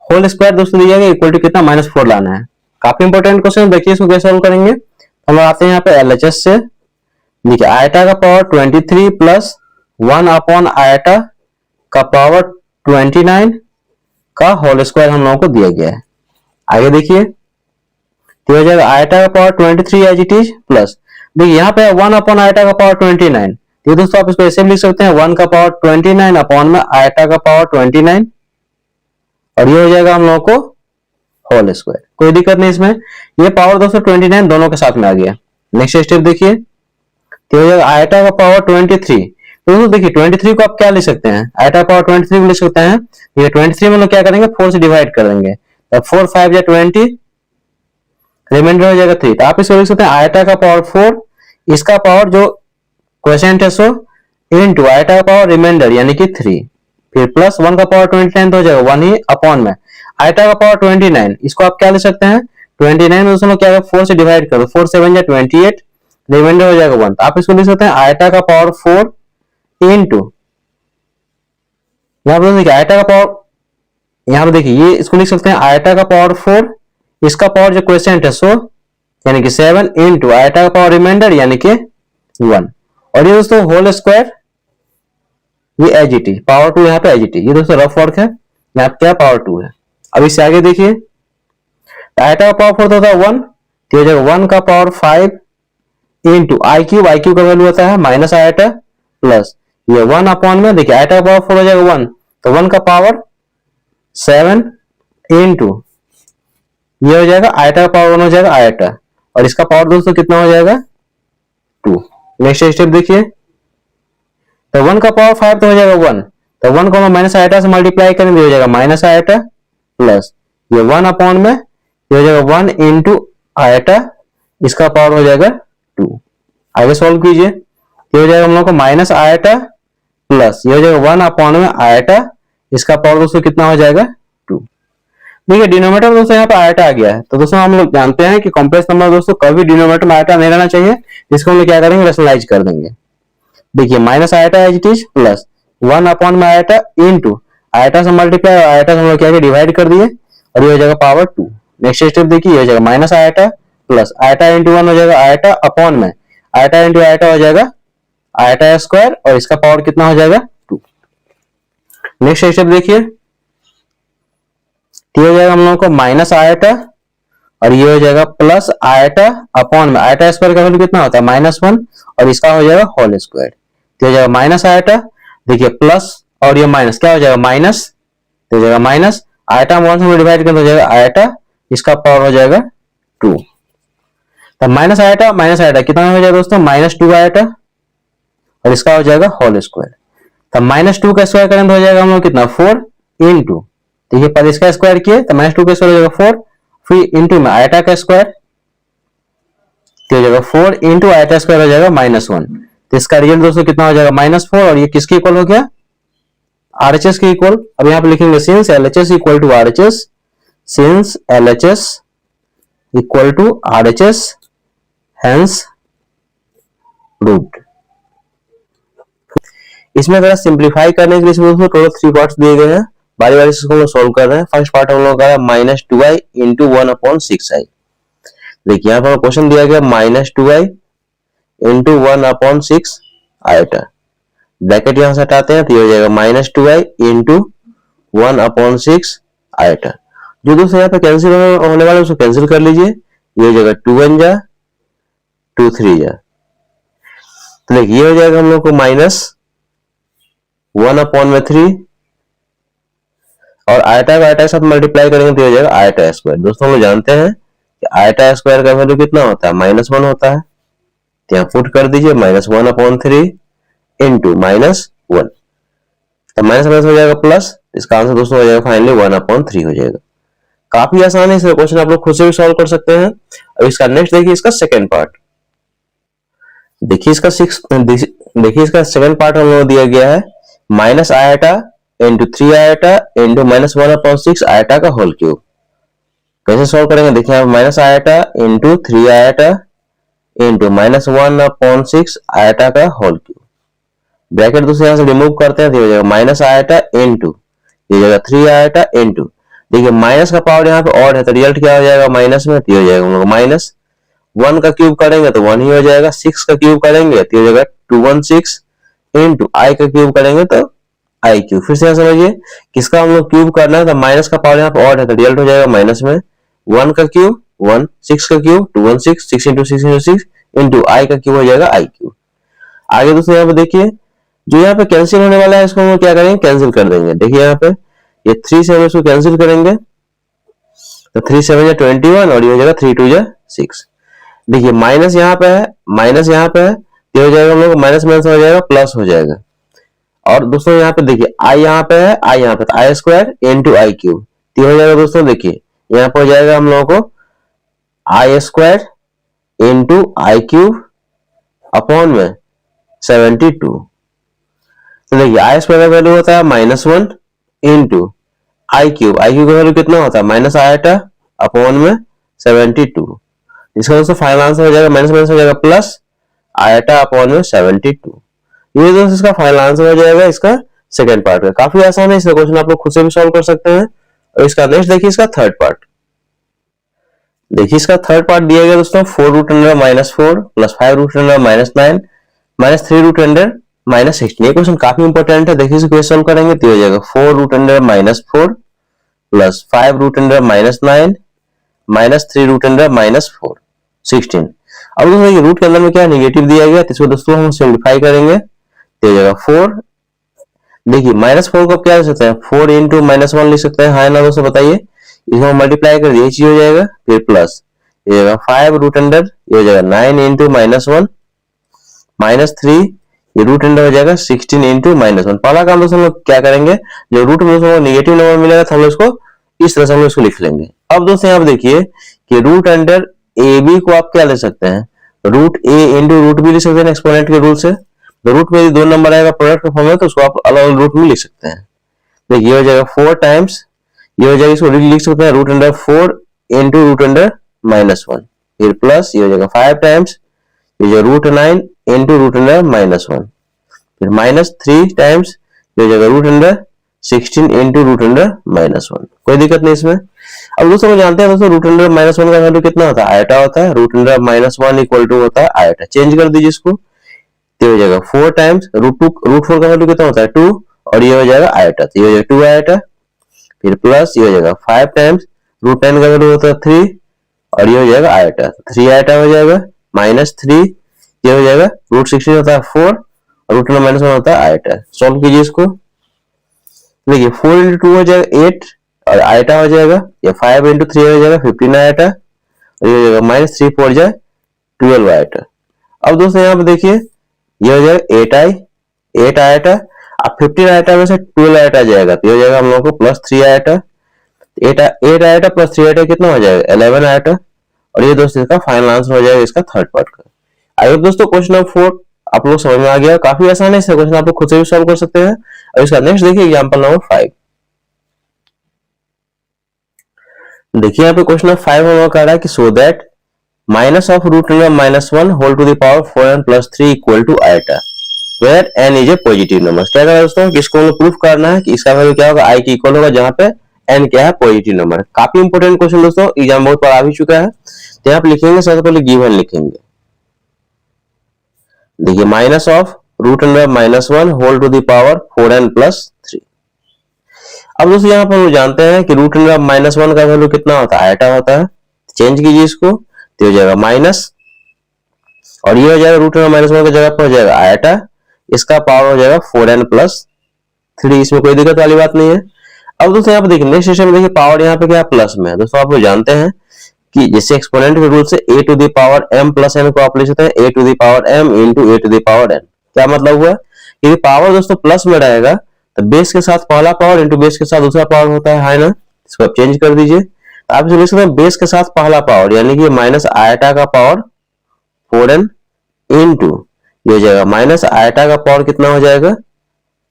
Speaker 1: whole square दोस्तों दिया गया इक्वल टू कितना -4 लाना है। काफी इंपॉर्टेंट क्वेश्चन, देखिए इसको कैसे सॉल्व करेंगे। हम लोग आते हैं यहाँ पे एलएचएस से, देखिए आयटा का पावर 23 प्लस 1 अपॉन आयटा का पावर 29 का होल स्क्वायर हम लोगों को दिया गया है। आगे देखिए, तो हो जाएगा आयटा का power 23 as it is plus, देखिए यहाँ पे 1 अपॉन आयटा का पावर 29, ये दोस्तों आप इसको ऐसे भी लिख सकते हैं 1 का पावर 29 अपॉन में आयटा का पावर 29, और ये हो जाएगा हम लोगों को होल स्क्वायर। कोई दिक्कत नहीं इसमें, ये पावर दोस्तों 29 दोनों के साथ में आ गया। नेक्स्ट स्टेप देखिए, तो हो जाएगा आयटा का पावर 23, तो दोस्तों देखिए 23 को आप क्या लिख सकते हैं, आयटा पावर 23 को लिख सकते हैं, ये 23 में लोग क्या करेंगे 4 से डिवाइड कर देंगे, तो 4 5 या 20, रिमाइंडर हो जाएगा 3, तो आप इसको लिख सकते हैं आयटा का पावर 4, इसका पावर जो क्वोशिएंट है सो इनटू आयटा का पावर रिमाइंडर यानी कि 3, फिर प्लस 1 का पावर 29 तो हो जाएगा 1 ही अपॉन में आयटा का पावर 29, इसको आप क्या लिख सकते हैं 29 में दोस्तों क्या है 4 से डिवाइड करो, 4 7 या 28, रिमाइंडर हो जाएगा 1, तो आप इसको लिख सकते हैं आयटा का पावर 4 इनटू यहाँ पर देखिए आयटा का पावर, यहाँ पर देखिए ये इसको लिख सकते हैं आयटा का पावर 4, इसका पावर जो क्वोशिएंट है सो यानी कि 7 इनटू आयटा का पावर रिमाइंडर यानी कि 1, और ये दोस्तों होल स्क्वायर, ये एजीटी पावर 2 यहाँ पे एजीटी, ये दोस्तों रफ वर्क है, यहाँ पे क्या पावर 2 है। अब इससे आगे देखिए, आयटा का पावर 4 होता है 1, तो हो जाएगा 1 का पावर 5 इनटू आई क्यूब का वैल्यू होता है माइनस आयटा प्लस ये 1 अपॉन में, देखिए आयटा का पावर 4 हो जाएगा 1, तो 1 का पावर 7 इनटू ये हो जाएगा आयटा का पावर 1 हो जाएगा आयटा, और इसका पावर दोस्तों कितना हो जाएगा 2। नेक्स्ट स्टेप देखिए, तो 1 का पावर 5 तो हो जाएगा 1, तो 1 को माइनस आयटा से मल्टीप्लाई करेंगे हो जाएगा माइनस आयटा प्लस ये 1 अपॉन में ये हो जाएगा 1 इनटू आयटा, इसका पावर हो जाएगा 2। आगे सॉल्व कीजिए, ये हो जाएगा हम लोग को माइनस आयटा प्लस ये हो जाएगा 1 अपॉन में आयटा, इसका पावर दोस्तों कितना हो जाएगा 2। देखिए डिनोमिनेटर दोस्तों यहाँ पे आयटा आ गया है, तो दोस्तों हम लोग जानते हैं कि कॉम्प्लेक्स नंबर दोस्तों कभी डिनोमिनेटर में आयटा नहीं रहना चाहिए, जिसको हम लोग क्या करेंगे रैशनलाइज कर देंगे। देखिए minus iota as it is plus 1 upon में आयटा इनटू आयटा से मल्टीप्लाई और आयटा से हम लोग क्या डिवाइड कर दिए, और ये हो जाएगा पावर 2। नेक्स्ट स्टेप देखिए, ये हो जाएगा minus eta plus eta into 1 हो जाएगा आयटा अपॉन में आयटा इंटू आयटा हो जाएगा आयटा स्क्वायर, और इसका पावर कितना हो जाएगा 2। नेक्स्ट स्टेप देखिए, ये हो जाएगा हम लोगों को माइनस आयटा और ये हो जाएगा प्लस आयटा अपॉन में आयटा स्क्वायर का वैल्यू कितना होता है -1, और इसका हो जाएगा होल स्क्वायर, तो हो जाएगा माइनस आयटा, देखिए प्लस और ये माइनस क्या हो जाएगा माइनस, तो हो जाएगा माइनस आयटा 1 से डिवाइड करें तो हो जाएगा आयटा, इसका पावर हो जाएगा 2। तो माइनस आयटा कितना हो जाएगा दोस्तों -2 आयटा, और इसका हो जाएगा होल स्क्वायर। तो -2 का स्क्वायर करें तो हो जाएगा हम लोग कितना 4 इंटू, देखिए पर इसका स्क्वायर किए तो -2 का स्क्वायर हो जाएगा 4, फिर इंटू में आयटा का स्क्वायर तो हो जाएगा 4 इंटू आयटा स्क्वायर हो जाएगा -1। तो इसका रिजल्ट दोस्तों कितना हो जाएगा -4, और ये किसके इक्वल हो गया, RHS के इक्वल। अब यहाँ पे लिखेंगे since LHS equal to RHS, since LHS equal to RHS hence root. इसमें अगर सिंप्लीफाई करने के लिए इसमें दोस्तों टोटल 3 पार्ट्स दिए गए हैं, बारी बारी से इसको हम लोग सॉल्व कर रहे हैं। फर्स्ट पार्ट हम लोग का है -2i इंटू 1/6i। देखिए यहाँ पर क्वेश्चन दिया गया -2i इंटू 1/6 आयटा, ब्रैकेट यहां से हटाते हैं तो ये हो जाएगा -2i इंटू 1/6 आयटा। जो दोस्तों यहाँ पे कैंसिल होने वाला है उसको कैंसिल कर लीजिए, ये हो जाएगा 2 1 जा 2 3 जा, तो देखिए ये हो जाएगा हम लोग को -1/3 और आयटा को आयटा के साथ मल्टीप्लाई करेंगे तो हो जाएगा आयटा स्क्वायर। दोस्तों हम लोग जानते हैं कि आयटा स्क्वायर का वैल्यू कितना होता है, -1 होता है, तो यहाँ पुट कर दीजिए -1/3 इंटू -1, तो माइनस हो जाएगा प्लस, इसका आंसर दोस्तों हो जाएगा फाइनली 1/3 हो जाएगा। काफी आसान है, इस क्वेश्चन आप लोग खुद से भी सॉल्व कर सकते हैं। और इसका नेक्स्ट देखिए इसका सेकंड पार्ट, देखिए इसका सेकंड पार्ट हम लोग दिया गया है minus eta into 3 eta into -1/6 eta का होल क्यूब। कैसे सॉल्व करेंगे, देखिए आप minus eta into 3 eta into -1/6 eta का होल क्यूब, ब्रैकेट दूसरे यहां से रिमूव करते हैं तो हो जाएगा माइनस आयटा इंटू, ये जाएगा 3 आयटा इंटू, देखिए माइनस का पावर यहाँ पे और है तो रिजल्ट क्या हो जाएगा माइनस में, तो हो जाएगा हम लोग -1 का क्यूब करेंगे तो 1 ही हो जाएगा, 6 का क्यूब करेंगे तो हो जाएगा 216 इंटू आई का क्यूब करेंगे तो आई क्यूब। फिर से यहाँ समझिए किसका हम लोग क्यूब करना है, तो माइनस का पावर यहाँ पे और है तो रिजल्ट हो जाएगा माइनस में 1 का क्यूब 1, 6 का क्यूब 216, 6 इंटू 6 इंटू 6 इंटू आई का क्यूब हो जाएगा आई क्यूब। आगे दोस्तों यहाँ पे देखिए जो यहाँ पे कैंसिल होने वाला है इसको हम क्या करेंगे, कैंसिल कर देंगे। देखिए यहाँ पे ये 3 से हम इसको कैंसिल करेंगे तो 3 7 जा 21 और ये हो जाएगा 3 2 जा 6। देखिए माइनस यहाँ पे है, माइनस यहाँ पे है, ये हो जाएगा हम लोग माइनस माइनस हो जाएगा प्लस हो जाएगा। और दोस्तों यहाँ पे देखिए आई यहाँ पे है, आई यहाँ पे तो आई स्क्वायर इंटू आई क्यूब, तो हो जाएगा दोस्तों देखिए यहाँ पे हो जाएगा हम लोगों को आई स्क्वायर इंटू आई क्यूब अपॉन में 72। तो देखिए आई स्क्वायर का वैल्यू होता है -1 इंटू आई क्यूब का वैल्यू कितना होता है माइनस आयटा अपॉन में 72। इसका दोस्तों फाइनल आंसर हो जाएगा माइनस माइनस हो जाएगा प्लस आयटा अपॉन में 72। ये दोस्तों इसका फाइनल आंसर हो जाएगा इसका सेकंड पार्ट का। काफी आसान है, इसका क्वेश्चन आप लोग खुद से भी सॉल्व कर सकते हैं। और इसका नेक्स्ट देखिए इसका थर्ड पार्ट, देखिए इसका थर्ड पार्ट दिया गया दोस्तों 4 root under -4 plus 5 root under -9 minus 3 root under -16। ये क्वेश्चन काफी इंपॉर्टेंट है, देखिए इसे सॉल्व करेंगे तो हो जाएगा 4 root under -4 plus 5 root under -9 minus 3 root under -4 16। अब दोस्तों ये रूट के अंदर में क्या नेगेटिव दिया गया तो इसको दोस्तों हम सिंप्लीफाई करेंगे तो हो जाएगा 4। देखिए -4 को क्या लिख सकते हैं 4 इंटू -1 लिख सकते हैं, हाँ ना दोस्तों बताइए, इसको मल्टीप्लाई कर यही चीज हो जाएगा, फिर प्लस ये हो जाएगा 5 रूट अंडर ये हो जाएगा 9 इंटू -1 -3 ये रूट अंडर हो जाएगा 16 इंटू -1। पहला काम दोस्तों हम लोग क्या करेंगे, जो रूट में दोस्तों नेगेटिव नंबर मिलेगा तो हम लोग इसको इस तरह से हम लोग इसको लिख लेंगे। अब दोस्तों यहाँ पे देखिए कि रूट अंडर ए बी को आप क्या ले सकते हैं, root a into root B लिख सकते हैं एक्सपोनेंट के रूल से। तो रूट में 2 नंबर आएगा प्रोडक्ट का फॉर्म है तो उसको आप अलग अलग रूट में लिख सकते हैं। देखिए ये हो जाएगा 4 टाइम्स ये हो जाएगा, इसको लिख सकते हैं root under 4 into root under -1, फिर प्लस ये हो जाएगा 5 टाइम्स ये जो रूट 9 इंटू रूट अंडर -1, फिर -3 टाइम्स ये हो जाएगा root under 16 into root under -1। कोई दिक्कत नहीं इसमें। अब दोस्तों जानते हैं दोस्तों रूट अंडर -1 का वैल्यू कितना होता है, आयटा होता है, रूट अंडर -1 इक्वल टू होता है आयटा। चेंज कर दीजिए इसको तो हो जाएगा 4 टाइम्स रूट 4 का वैल्यू कितना होता है 2 और ये हो जाएगा आयटा, तो ये हो जाएगा 2 आयटा, फिर प्लस ये हो जाएगा 5 टाइम्स रूट 10 का वैल्यू होता है 3 और ये हो जाएगा आयटा, 3 आयटा हो जाएगा -3 ये हो जाएगा रूट 16 होता है 4 और रूट अंडर -1 होता है आयटा। सॉल्व कीजिए इसको, देखिए 4 इंटू 2 हो जाएगा 8 और आयटा हो जाएगा, ये 5 इंटू 3 हो जाएगा 15 आयटा और ये हो जाएगा -3 4 जाए 12 आयटा। अब दोस्तों यहाँ पे देखिए ये हो जाएगा 8 आयटा। अब 15 आइटा में से 12 आइटा जाएगा तो ये हो जाएगा हम लोग को +3 आइटा, 8 आइटा प्लस 3 आइटा कितना हो जाएगा 11 आइटा। और ये दोस्तों इसका फाइनल आंसर हो जाएगा इसका थर्ड पार्ट का। आई होप दोस्तों क्वेश्चन नंबर 4 आप लोग समझ में आ गया, काफी आसान है, क्वेश्चन आप लोग खुद से भी सॉल्व कर सकते हैं। और इसका नेक्स्ट देखिए एग्जांपल नंबर 5। देखिए यहाँ पे क्वेश्चन नंबर 5 में कह रहा है कि so that minus of √(-1) whole to the power 4n + 3 equal to iota where n is a positive number. क्या कह रहा है दोस्तों कि इसको प्रूफ करना है कि इसका वैल्यू क्या होगा i के इक्वल होगा जहां पे n क्या है पॉजिटिव नंबर। काफी इंपोर्टेंट क्वेश्चन दोस्तों, एग्जाम बहुत बार आ भी चुका है। तो यहाँ पे लिखेंगे सबसे पहले गिवन लिखेंगे, देखिए minus of √(-1) whole to the power 4n + 3। अब दोस्तों यहाँ पर हम जानते हैं कि √(-1) का वैल्यू कितना होता है आइटा होता है। चेंज कीजिए इसको तो हो जाएगा माइनस, और ये हो जाएगा √(-1) की जगह पर हो जाएगा आइटा, इसका पावर हो जाएगा 4n + 3। इसमें कोई दिक्कत वाली बात नहीं है। अब दोस्तों यहाँ पे देखिए नेक्स्ट स्टेशन में देखिए पावर यहाँ पे क्या प्लस में है। दोस्तों आप लोग जानते हैं कि जैसे एक्सपोनेंट के रूल से a to the power m + n को आप लिख सकते हैं a to the power m * a to the power n। क्या मतलब हुआ, यदि पावर दोस्तों प्लस में रहेगा तो बेस के साथ पहला पावर इंटू बेस के साथ दूसरा पावर होता है ना। इसको आप चेंज कर दीजिए, आप इसे लिख सकते हैं बेस के साथ पहला पावर यानी कि माइनस आइटा का पावर 4n इंटू ये हो जाएगा माइनस आइटा का पावर कितना हो जाएगा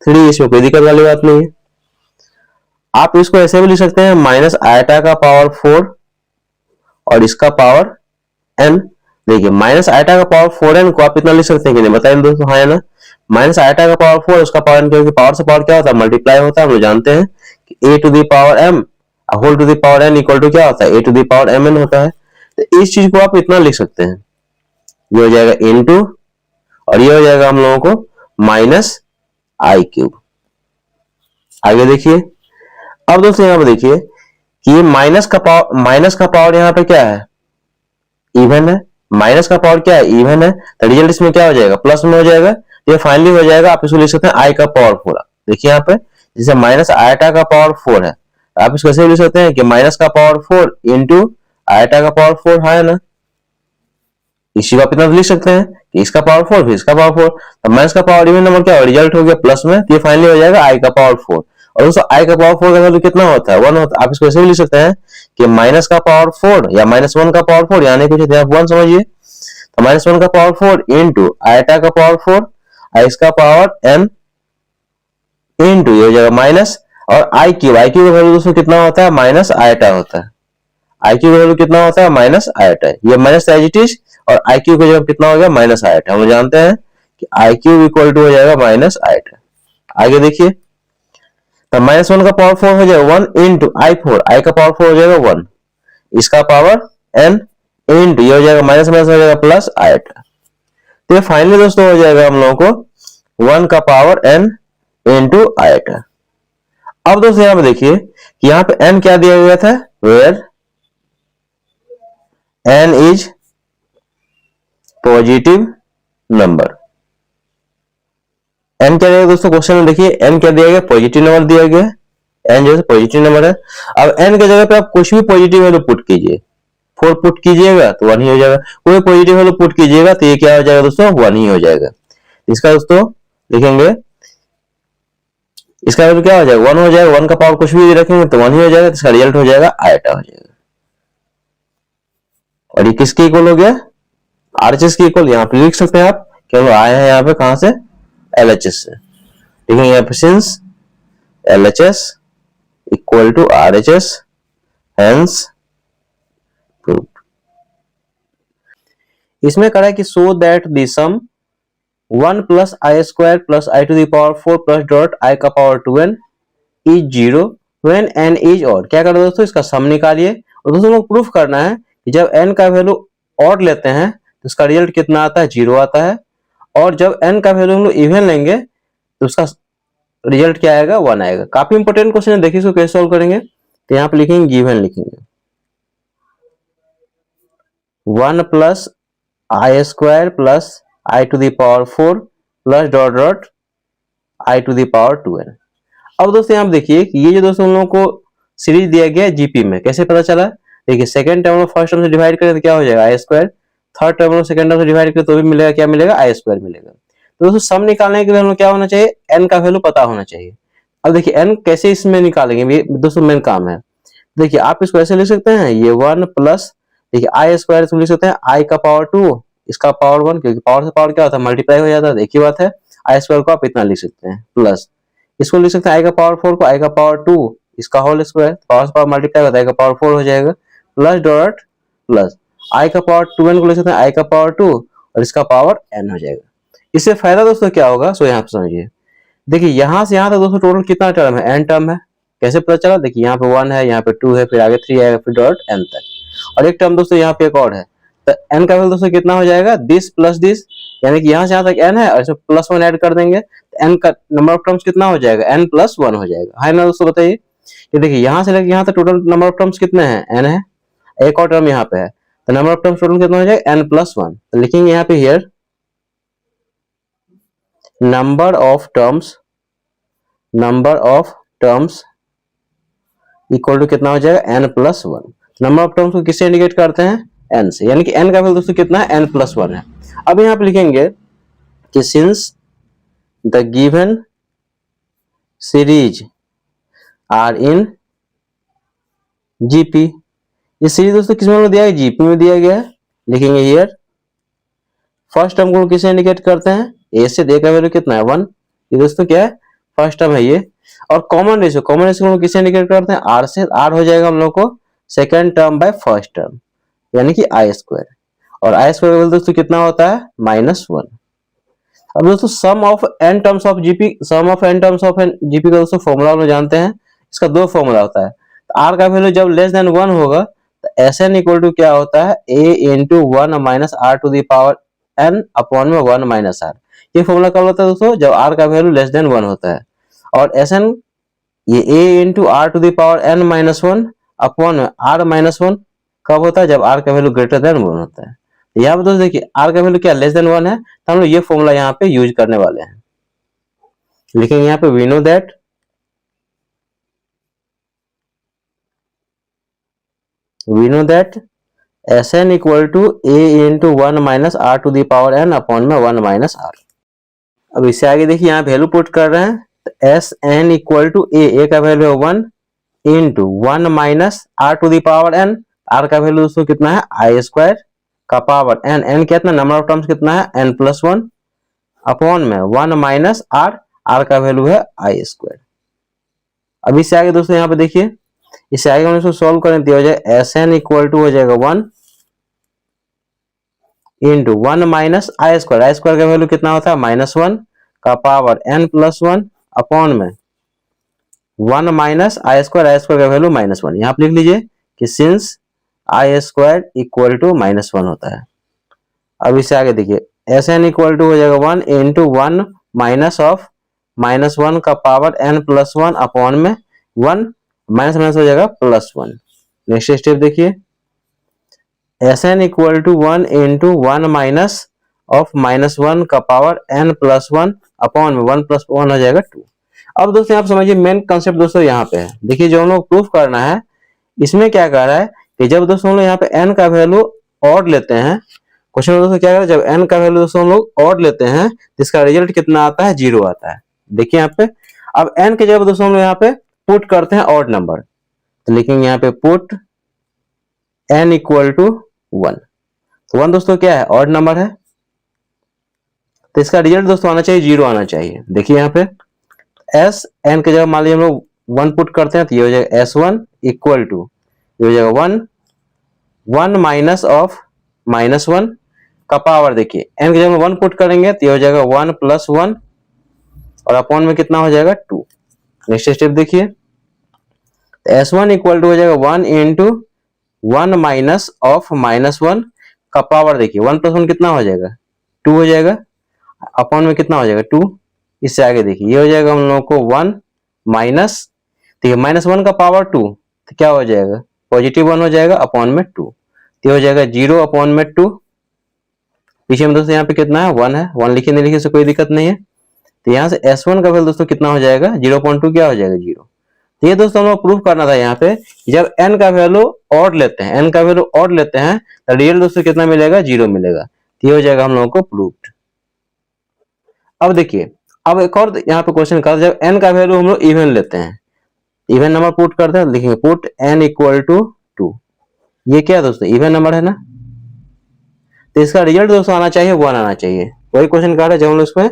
Speaker 1: 3। इसमें कोई दिक्कत वाली बात नहीं है। आप इसको ऐसे भी लिख सकते हैं माइनस आइटा का पावर 4 और इसका पावर n। देखिए माइनस आइटा का पावर 4n को आप इतना लिख सकते हैं कि नहीं बताइए दोस्तों, हाँ है ना। माइनस आइटा का पावर 4 उसका पावर n, क्योंकि पावर से पावर क्या होता है मल्टीप्लाई होता है। हम लोग जानते हैं कि a to the power m whole to the power n equal to क्या होता है a to the power mn होता है। तो इस चीज को आप इतना लिख सकते हैं, ये हो जाएगा इनटू और ये हो जाएगा हम लोगों को -i³। आगे देखिए, अब दोस्तों यहाँ पे देखिए कि ये माइनस का पावर यहाँ पे क्या है इवन है, माइनस का पावर क्या है इवन है, तो रिजल्ट इसमें क्या हो जाएगा प्लस में हो जाएगा। ये फाइनली हो जाएगा, आप इसको लिख सकते हैं i का पावर 4। देखिए यहाँ पे जैसे माइनस आइटा का पावर 4 है, आप इसको ऐसे लिख सकते हैं कि माइनस का पावर 4 इंटू आइटा का पावर 4 है ना। इसी को आप इतना लिख सकते हैं कि इसका पावर 4 फिर इसका पावर 4, तो माइनस का पावर इवन नंबर क्या रिजल्ट हो गया प्लस में, तो ये फाइनली हो जाएगा i का पावर 4। और दोस्तों i का पावर 4 का वैल्यू कितना होता है 1 होता है। आप इसको ऐसे भी लिख सकते हैं कि माइनस का पावर 4 या -1 का पावर 4 यानी कुछ आप 1 समझिए, तो -1 का पावर 4 इंटू आइटा का पावर 4 और इसका पावर n इंटू ये हो जाएगा माइनस और i³ का वैल्यू दोस्तों कितना होता है माइनस आइटा होता है। i³ का वैल्यू कितना होता है माइनस आइटा, ये माइनस एज इट इज, और i³ का जगह कितना हो गया माइनस आइटा। हम जानते हैं कि i³ इक्वल टू हो जाएगा माइनस आइटा। आगे देखिए, तो -1 का पावर 4 हो जाएगा 1 इंटू i4, i का पावर 4 हो जाएगा 1, इसका पावर n इंटू ये हो जाएगा माइनस माइनस हो जाएगा प्लस आइटा। तो ये फाइनली दोस्तों हो जाएगा हम लोगों को 1 का पावर n इंटू आइटा। अब दोस्तों यहाँ पे देखिए कि यहाँ पे n क्या दिया गया था, where n is positive number. n क्या दिया दोस्तों क्वेश्चन में, देखिए n क्या दिया गया पॉजिटिव नंबर दिया गया, n जो है पॉजिटिव नंबर है। अब n के जगह पे आप कुछ भी पॉजिटिव वैल्यू पुट कीजिए, 4 पुट कीजिएगा तो 1 ही हो जाएगा, कोई पॉजिटिव वैल्यू पुट कीजिएगा तो ये क्या हो जाएगा दोस्तों 1 ही हो जाएगा। इसका दोस्तों लिखेंगे, इसका वैल्यू क्या हो जाएगा 1 हो जाएगा, 1 का पावर कुछ भी रखेंगे तो 1 ही हो जाएगा, इसका रिजल्ट हो जाएगा आइटा हो जाएगा। और ये किसके इक्वल हो गया RHS के इक्वल, यहाँ पे लिख सकते हैं आप कि हम आए हैं यहाँ पे कहां से LHS से, ठीक है। यहाँ पे since LHS equal to RHS hence proved. इसमें कहा है कि so that the sum 1 + i² + i to the power 4 plus dot i का power 2n is 0 when n is odd. क्या करें दोस्तों, इसका सम निकालिए। और दोस्तों लोग प्रूफ करना है कि जब n का वैल्यू ऑड लेते हैं तो उसका रिजल्ट कितना आता है 0 आता है, और जब n का वैल्यू हम लोग इवन लेंगे तो उसका रिजल्ट क्या आएगा 1 आएगा। काफी इंपोर्टेंट क्वेश्चन है, देखिए इसको कैसे सॉल्व करेंगे। तो यहाँ पे लिखेंगे गिवन लिखेंगे 1 + i² + i to the power 4 plus dot dot i to the power 2n। अब दोस्तों यहाँ देखिए कि ये जो दोस्तों हम लोगों को सीरीज दिया गया है जीपी में, कैसे पता चला, देखिए सेकंड टर्म में फर्स्ट टर्म से डिवाइड करें तो क्या हो जाएगा i², थर्ड टर्म में सेकंड टर्म से डिवाइड करें तो भी मिलेगा क्या मिलेगा i² मिलेगा। तो दोस्तों सम निकालने के लिए हमें क्या होना चाहिए, n का वैल्यू पता होना चाहिए। अब देखिए n कैसे इसमें निकालेंगे, ये दोस्तों मेन काम है। देखिए आप इसको ऐसे लिख सकते हैं, ये 1 प्लस, देखिए आई स्क्वायर इसको लिख सकते हैं आई का पावर 2, इसका पावर 1, क्योंकि पावर से पावर क्या होता है, मल्टीप्लाई हो जाता है, एक ही बात है। आई स्क्वायर को आप इतना लिख सकते हैं, प्लस इसको लिख सकते हैं आई का पावर 4 को आई का पावर 2, इसका होल स्क्वायर, पावर से पावर मल्टीप्लाई होता है, आई का पावर 4 हो जाएगा, प्लस डॉट प्लस आई का पावर 2n को लिख सकते हैं आई का पावर 2 और इसका पावर n हो जाएगा। इससे फायदा दोस्तों क्या होगा, सो यहाँ पे समझिए। देखिए यहां से यहां तक दोस्तों टोटल कितना टर्म है, n टर्म है। कैसे पता चला, देखिए यहाँ पे 1 है, यहाँ पे 2 है, फिर आगे 3 आएगा, फिर डॉट n तक। और एक टर्म दोस्तों यहाँ पे एक और है, तो n का वैल्यू दोस्तों कितना हो जाएगा, दिस प्लस दिस, यानी कि यहाँ से यहाँ तक n है और इसमें प्लस 1 ऐड कर देंगे, तो n का नंबर ऑफ टर्म्स कितना हो जाएगा, n प्लस 1 हो जाएगा, है ना दोस्तों। बताइए, ये देखिए यहाँ से लेकर यहाँ तक टोटल नंबर ऑफ टर्म्स कितने हैं, n है, एक और टर्म यहाँ पे है, तो नंबर ऑफ टर्म्स टोटल कितना हो जाएगा, n प्लस 1। तो लिखेंगे यहाँ पे here number of terms equal to कितना हो जाएगा, n plus 1। Number of terms को किससे इंडिकेट करते हैं, n से, यानी कि n का वैल्यू दोस्तों कितना है, n प्लस 1 है। अब यहाँ पे लिखेंगे कि since the given series are in GP, ये सीरीज दोस्तों किस में दिया है, जीपी में दिया गया है। लिखेंगे हियर फर्स्ट टर्म को किसे इंडिकेट करते हैं, ए से, दे का वैल्यू कितना है 1, ये दोस्तों क्या है, फर्स्ट टर्म है ये। और कॉमन रेशियो को किसे इंडिकेट करते हैं, आर से, आर हो जाएगा हम लोग को second term by first term, यानी कि आई स्क्वायर, और आई स्क्वायर का वैल्यू दोस्तों कितना होता है, -1। अब दोस्तों sum of n terms of GP, sum of n terms of GP का दोस्तों फॉर्मूला हम जानते हैं, इसका दो फॉर्मूला होता है। तो r का वैल्यू जब लेस देन 1 होगा तो Sn इक्वल टू क्या होता है, a into 1 minus r to the power n upon में 1 माइनस r। ये फॉर्मूला कब होता है दोस्तों, जब r का वैल्यू लेस देन 1 होता है। और Sn ये a into r to the power n minus 1 upon में r माइनस 1 कब होता है, जब r का वैल्यू ग्रेटर देन 1 होता है। यहाँ पे दोस्तों देखिए r का वैल्यू क्या लेस देन 1 है, तो हम लोग ये फॉर्मूला यहाँ पे यूज करने वाले हैं। लिखेंगे यहाँ पे we know that Sn equal to a into 1 minus r to the power n upon में 1 माइनस r। अब इससे आगे देखिए यहाँ वैल्यू पुट कर रहे हैं, तो Sn इक्वल टू a का वैल्यू है 1 into 1 minus r to the power n, r का वैल्यू दोस्तों कितना है, आई स्क्वायर का पावर n कितना, नंबर ऑफ टर्म्स कितना है, n प्लस 1 अपॉन में 1 माइनस r का वैल्यू है आई स्क्वायर। अब इससे आगे दोस्तों यहाँ पे देखिए, इससे आगे हम इसको सॉल्व करें तो हो जाएगा Sn इक्वल टू हो जाएगा 1 इंटू 1 माइनस आई स्क्वायर का वैल्यू कितना होता है, -1 का पावर n प्लस 1 अपॉन में 1 माइनस आई स्क्वायर का वैल्यू -1। यहाँ पे लिख लीजिए कि since i square equal to -1 होता है। अब इससे आगे देखिए Sn इक्वल टू हो जाएगा 1 इंटू 1 माइनस ऑफ -1 का पावर n प्लस 1 अपॉन में 1 माइनस माइनस हो जाएगा +1। नेक्स्ट स्टेप देखिए, Sn equal to 1 into 1 minus of -1 का पावर n प्लस 1 अपॉन में 1 प्लस 1 हो जाएगा 2। अब दोस्तों आप समझिए मेन कंसेप्ट दोस्तों यहाँ पे है। देखिए जो हम लोग प्रूफ करना है, इसमें क्या कह रहा है कि जब दोस्तों हम लोग यहाँ पे n का वैल्यू ऑड लेते हैं, क्वेश्चन में दोस्तों क्या कह रहा है, जब n का वैल्यू दोस्तों हम लोग ऑड लेते हैं तो इसका रिजल्ट कितना आता है, 0 आता है। देखिए यहाँ पे, अब n के जगह दोस्तों हम लोग यहाँ पे पुट करते हैं ऑड नंबर, तो लिखेंगे यहाँ पे पुट n इक्वल टू 1। तो 1 दोस्तों क्या है, ऑड नंबर है, तो इसका रिजल्ट दोस्तों आना चाहिए 0 आना चाहिए। देखिए यहाँ पे s n के जगह मान लीजिए हम लोग 1 पुट करते हैं तो ये हो जाएगा s1 इक्वल टू, ये हो जाएगा 1 माइनस ऑफ -1 का पावर, देखिए n के जगह 1 पुट करेंगे तो ये हो जाएगा 1 प्लस 1 और अपॉन में कितना हो जाएगा 2। नेक्स्ट स्टेप देखिए, S1 इक्वल टू हो जाएगा 1 इंटू 1 माइनस ऑफ -1 का पावर, देखिए 1 प्लस 1 कितना हो जाएगा, 2 हो जाएगा, अपॉन में कितना हो जाएगा 2। इससे आगे देखिए ये हो जाएगा हम लोगों को 1 माइनस, ठीक है, -1 का पावर 2 तो क्या हो जाएगा, पॉजिटिव 1 हो जाएगा अपॉन में 2, तो हो जाएगा 0 अपॉन में 2। पीछे में दोस्तों यहाँ पे कितना है, 1 है, 1 लिखे नहीं लिखे से कोई दिक्कत नहीं है। तो यहाँ से S1 का वैल्यू दोस्तों कितना हो जाएगा, 0.2 क्या हो जाएगा 0। तो ये दोस्तों हम लोग प्रूफ करना था यहाँ पे, जब n का वैल्यू ऑड लेते हैं, n का वैल्यू ऑड लेते हैं तो रियल दोस्तों कितना मिलेगा, 0 मिलेगा। तो ये हो जाएगा हम लोगों को प्रूफ्ड। अब देखिए, अब एक और यहाँ पे क्वेश्चन कर, जब n का वैल्यू हम लोग इवन लेते हैं, इवन नंबर पुट करते हैं, लिखेंगे पुट n इक्वल टू 2। ये क्या है दोस्तों, इवन नंबर है ना, तो इसका रिजल्ट दोस्तों आना चाहिए 1 आना चाहिए। वही क्वेश्चन कर रहा है, जब हम लोग इसमें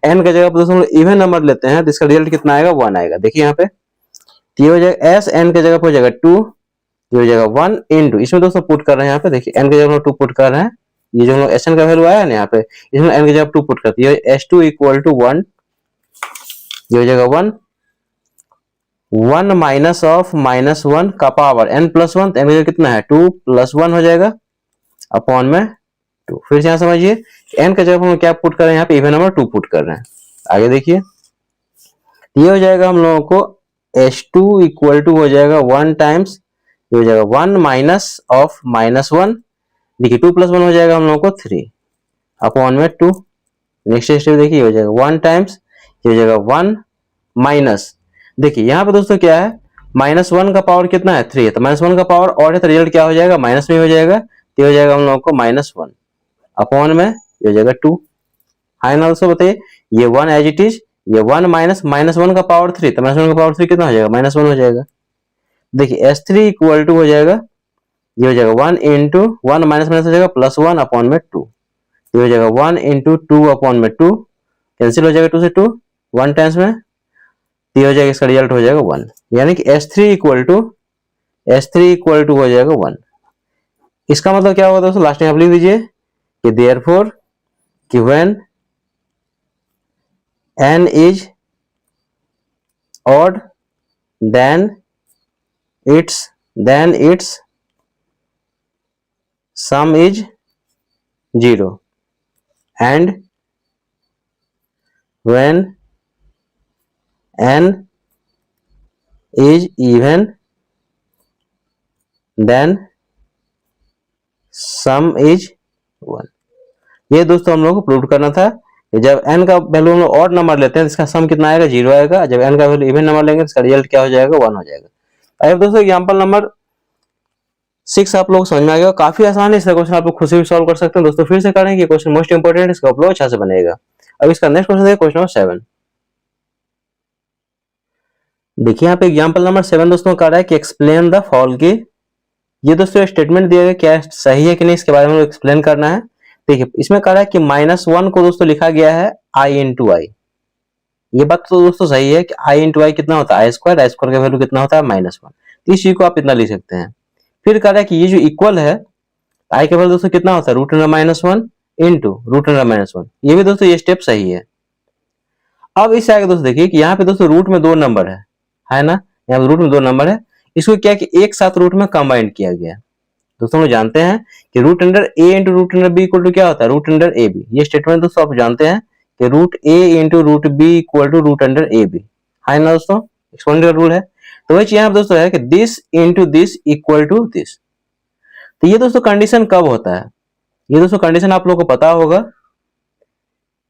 Speaker 1: n का जगह पर दोस्तों इवन नंबर लेते हैं तो इसका रिजल्ट कितना आएगा, 1 आएगा। देखिए यहाँ पे, तो ये हो जाएगा s n के जगह पर हो जाएगा 2, ये हो जाएगा 1 इंटू, इसमें दोस्तों पुट कर रहे हैं यहाँ पे, देखिए n के जगह 2 पुट कर रहे हैं, ये जो हम लोग एस एन का वैल्यू आया ना यहाँ पे, इसमें n की जगह 2 पुट करते हैं, एस टू इक्वल टू 1, ये हो जाएगा 1, 1 माइनस ऑफ -1 का पावर n प्लस 1, n का कितना है 2 प्लस 1 हो जाएगा अपॉन में 2। फिर से यहाँ समझिए, n का जगह हम क्या पुट कर रहे हैं, यहाँ पे इवन नंबर 2 पुट कर रहे हैं। आगे देखिए, ये हो जाएगा हम लोगों को h2 इक्वल टू हो जाएगा 1 टाइम्स, ये हो जाएगा 1 माइनस ऑफ -1, देखिए 2 प्लस 1 हो जाएगा हम लोगों को 3 अपॉन में 2। नेक्स्ट स्टेप देखिए, हो जाएगा 1 टाइम्स, ये हो जाएगा 1 माइनस, देखिए यहाँ पे दोस्तों क्या है, -1 का पावर कितना है 3 है, तो -1 का पावर और है तो रिजल्ट क्या हो जाएगा, माइनस में हो जाएगा, तो हो जाएगा हम लोगों को -1 अपॉन में ये हो जाएगा 2। हाँ ना दोस्तों बताइए, ये 1 एज इट इज, ये 1 माइनस -1 का पावर 3, तो -1 का पावर 3 कितना हो जाएगा, -1 हो जाएगा। देखिए S3 इक्वल टू हो जाएगा, ये हो जाएगा 1 इंटू 1 माइनस माइनस हो जाएगा +1 अपॉन में 2, ये हो जाएगा 1 इंटू 2 अपॉन में 2, कैंसिल हो जाएगा 2 से 2, 1 टाइम्स में, तो हो जाएगा, इसका रिजल्ट हो जाएगा 1, यानी कि S3 इक्वल टू हो जाएगा 1। इसका मतलब क्या होगा दोस्तों, लास्ट में आप लिख दीजिए कि देयरफॉर कि when n is odd then its sum is 0, and when n is even then sum is 1। ये दोस्तों हम लोग को प्रूव करना था कि जब n का वैल्यू हम लोग ऑड नंबर लेते हैं इसका सम कितना आएगा, 0 आएगा, जब n का वैल्यू इवन नंबर लेंगे इसका रिजल्ट क्या हो जाएगा, 1 हो जाएगा। अब दोस्तों एग्जांपल नंबर 6 आप लोग समझ में आ गया, काफी आसान है, इसका क्वेश्चन आप लोग खुद से भी सॉल्व कर सकते हैं। दोस्तों फिर से करेंगे, क्वेश्चन मोस्ट इंपोर्टेंट है, इसका आप लोग अच्छा से बनेगा। अब इसका नेक्स्ट क्वेश्चन है क्वेश्चन नंबर 7। देखिए यहाँ पे एग्जांपल नंबर 7 दोस्तों कह रहा है कि एक्सप्लेन द फॉल की, ये दोस्तों स्टेटमेंट दिया गया क्या सही है कि नहीं इसके बारे में एक्सप्लेन करना है। देखिए इसमें कह रहा है कि -1 को दोस्तों लिखा गया है i इंटू आई, ये बात तो दोस्तों सही है कि i इंटू आई कितना होता है आई स्क्वायर का वैल्यू कितना होता है -1, तो इस चीज को आप इतना लिख सकते हैं। फिर कह रहा है कि ये जो इक्वल है आई का वैल्यू दोस्तों कितना होता है √1 इंटू √1, ये भी दोस्तों ये स्टेप सही है। अब इससे आगे दोस्तों देखिए कि यहाँ पे दोस्तों रूट में 2 नंबर है ना, यहाँ पे रूट में 2 नंबर है, इसको क्या कि एक साथ रूट में कंबाइन किया गया। दोस्तों लोग जानते हैं कि root under a into root under b equal to क्या होता है, रूट अंडर ए बी। ये स्टेटमेंट दोस्तों आप जानते हैं कि root a into root b equal to root under a b, है ना दोस्तों, एक्सपोनेंशियल रूल है। तो वही चीज यहाँ पे दोस्तों है कि this into this equal to this. तो ये दोस्तों कंडीशन कब होता है, ये दोस्तों कंडीशन आप लोगों को पता होगा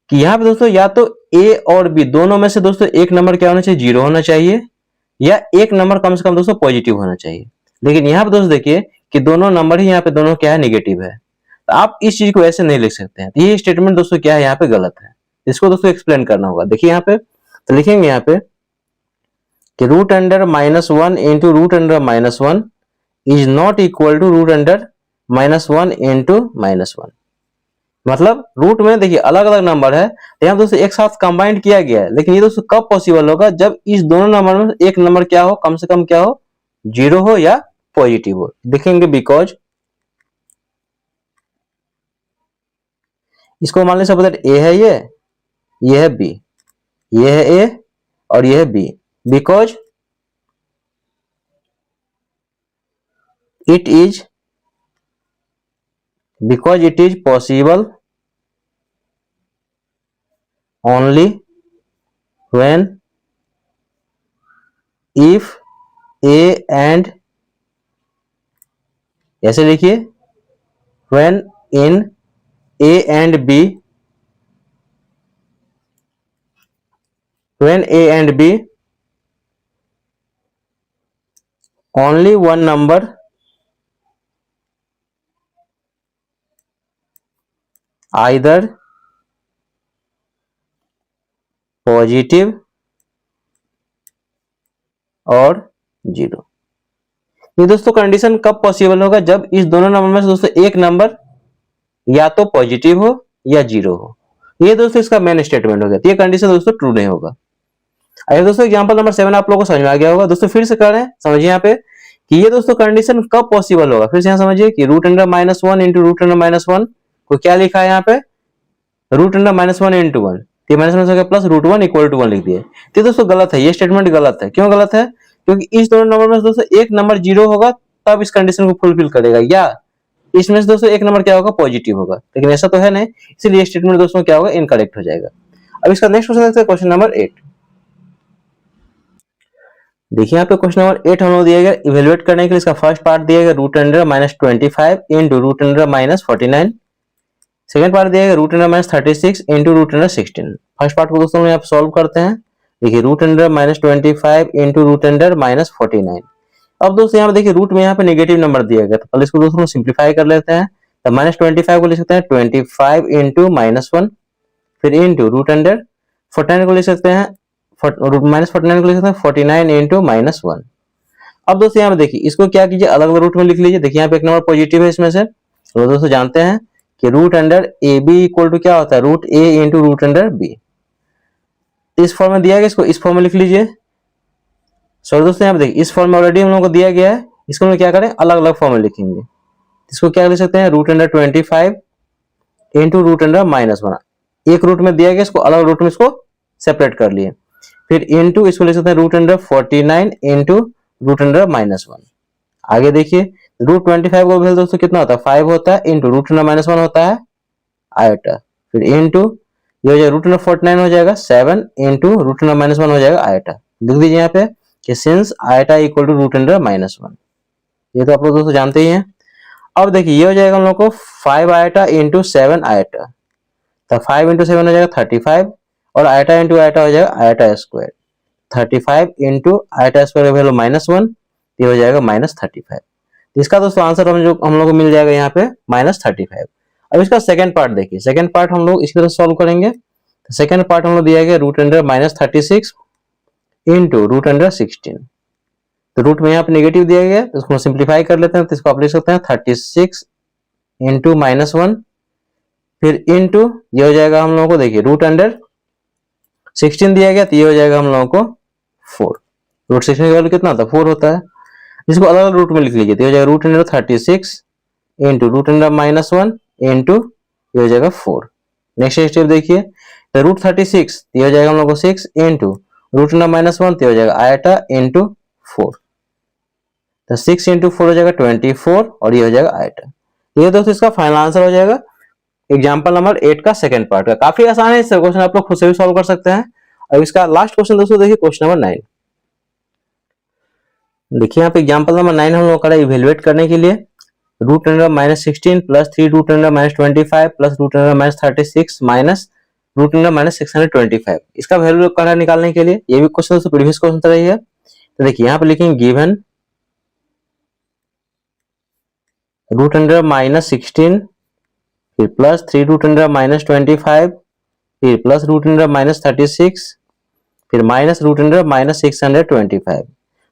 Speaker 1: कि यहाँ पे दोस्तों या तो ए और बी दोनों में से दोस्तों एक नंबर क्या होना चाहिए, 0 होना चाहिए, या एक नंबर कम से कम दोस्तों पॉजिटिव होना चाहिए। लेकिन यहाँ पे दोस्तों देखिए कि दोनों नंबर ही यहाँ पे दोनों क्या है, नेगेटिव है, तो आप इस चीज को ऐसे नहीं लिख सकते हैं। ये स्टेटमेंट दोस्तों क्या है यहाँ पे गलत है, इसको दोस्तों एक्सप्लेन करना होगा। देखिए यहाँ पे तो लिखेंगे यहाँ पे कि root under -1 into root under -1 is not equal to root under -1 into -1। मतलब रूट में देखिए अलग अलग नंबर है, तो यहाँ दोस्तों एक साथ कंबाइंड किया गया है, लेकिन ये दोस्तों कब पॉसिबल होगा, जब इस दोनों नंबर में एक नंबर क्या हो, कम से कम क्या हो, 0 हो या पॉजिटिव हो। देखेंगे बिकॉज इसको मान लीजिए सपोज ए है, ये है बी, ये है ए और ये है b, because it is possible only when if a and, ऐसे लिखिए, when in a and b, when a and b only one number either positive और 0। ये दोस्तों कंडीशन कब पॉसिबल होगा, जब इस दोनों नंबर में से दोस्तों एक नंबर या तो पॉजिटिव हो या 0 हो। ये दोस्तों इसका मेन स्टेटमेंट हो गया, तो ये कंडीशन दोस्तों ट्रू नहीं होगा। अगर दोस्तों एग्जांपल नंबर 7 आप लोगों को समझ में आ गया होगा। दोस्तों फिर से कर रहे हैं, समझिए यहाँ पे कि ये दोस्तों कंडीशन कब पॉसिबल होगा। फिर से यहाँ समझिए कि root under -1 into root under -1 को क्या लिखा है यहाँ पे, रूट अंडर -1 इंटू 1, तो -1 से प्लस √1 इक्वल टू 1 लिख दिया। तो दोस्तों गलत है, ये स्टेटमेंट गलत है। क्यों गलत है, क्योंकि इस दोनों नंबर में दोस्तों एक नंबर 0 होगा तब इस कंडीशन को फुलफिल करेगा, या इसमें से दोस्तों एक नंबर क्या होगा, पॉजिटिव होगा। लेकिन ऐसा तो है नहीं, इसलिए स्टेटमेंट दोस्तों क्या होगा, इनकरेक्ट हो जाएगा। अब इसका नेक्स्ट क्वेश्चन देखते हैं, क्वेश्चन नंबर 8। देखिए यहाँ पे क्वेश्चन नंबर 8 हम लोग दिया गया, इवेलुएट करने के लिए इसका फर्स्ट पार्ट दिया गया root under -25 into root under -49। Second part दिया गया root under -36 into root under 16। First part को दोस्तों हम यहाँ सॉल्व करते हैं। देखिए root under -25 into root under -49। अब दोस्तों यहाँ पे देखिए रूट में यहाँ पे नेगेटिव नंबर दिया गया, तो पहले इसको दोस्तों सिंप्लीफाई कर लेते हैं। तो -25 को लिख सकते हैं 25 इंटू -1, फिर इंटू रूट अंडर 49 को लिख सकते हैं -49 को लिख सकते हैं 49 इंटू -1। अब दोस्तों यहाँ पे देखिए इसको क्या कीजिए, अलग अलग रूट में लिख लीजिए। देखिए यहाँ पे एक नंबर पॉजिटिव है इसमें से, तो दोस्तों जानते हैं कि root under a b equal to क्या होता है, root a into root under b. इस फॉर्म में दिया गया, इसको इस फॉर्म में लिख लीजिए। सॉरी दोस्तों यहाँ पे देखिए इस फॉर्म में ऑलरेडी हम लोगों को दिया गया है, इसको हम क्या करें, अलग अलग फॉर्म में लिखेंगे। इसको क्या लिख सकते हैं, root under 25 into root under -1। एक रूट में दिया गया, इसको अलग रूट में इसको सेपरेट कर लिए। फिर इंटू इसको लिख सकते हैं root under 49 into root under -1। आगे देखिए रूट 25 को वैल्यू दोस्तों कितना होता है, 5 होता है, इंटू रूट अंडर -1 होता है आयोटा, फिर इंटू ये हो जाएगा रूट अंडर 49 हो जाएगा 7 इंटू रूट अंडर -1 हो जाएगा आयोटा। लिख दीजिए यहाँ पे कि since iota equal to root under -1। ये तो आप लोग दोस्तों जानते ही हैं। अब देखिए ये हो जाएगा हम लोग को 5 आयोटा इंटू 7 आयोटा, तो 5 इंटू 7 हो जाएगा 35, और आयोटा इंटू आयोटा हो जाएगा iota square. 35 into iota square value -1, ये हो जाएगा -35। इसका दोस्तों आंसर हम लोग को मिल जाएगा यहाँ पे -35। अब इसका सेकंड पार्ट देखिए, सेकंड पार्ट हम लोग इसी तरह सॉल्व करेंगे। सेकंड पार्ट हम लोग दिया गया root under -36 into root under 16। तो रूट में यहाँ पे नेगेटिव दिया गया, तो इसको सिंप्लीफाई कर लेते हैं। तो इसको आप लिख सकते हैं 36 इंटू -1, फिर इंटू ये हो जाएगा हम लोगों को, देखिए रूट अंडर 16 दिया गया, तो ये हो जाएगा हम लोगों को 4। रूट 16 की वैल्यू कितना होता है, 4 होता है। इसको अलग अलग रूट में लिख लीजिए, तो हो जाएगा root under 36 into root under -1 into ये हो जाएगा 4। नेक्स्ट स्टेप देखिए, तो रूट 36 ये हो जाएगा हम लोग को 6 इंटू रूट अंडर -1, तो हो जाएगा आयोटा इंटू 4। तो 6 इंटू 4 हो जाएगा 24, और ये हो जाएगा आयोटा। ये दोस्तों इसका फाइनल आंसर हो जाएगा एग्जाम्पल नंबर 8 का सेकंड पार्ट का। काफी आसान है, इस क्वेश्चन आप लोग खुद से भी सॉल्व कर सकते हैं। अब इसका लास्ट क्वेश्चन दोस्तों देखिए, क्वेश्चन नंबर 9। देखिए यहाँ पे एग्जाम्पल नंबर 9 हम लोग का इवेलुएट करने के लिए root under -16 plus 3 root under -25 plus root under -36 minus root under -625। इसका वैल्यू करना निकालने के लिए, ये भी क्वेश्चन दोस्तों प्रीवियस क्वेश्चन तरह ही है। तो देखिए यहाँ पे लिखेंगे गिवन रूट अंडर -16, फिर प्लस 3 रूट अंडर -25, फिर प्लस रूट अंडर -36, फिर माइनस रूट अंडर -625।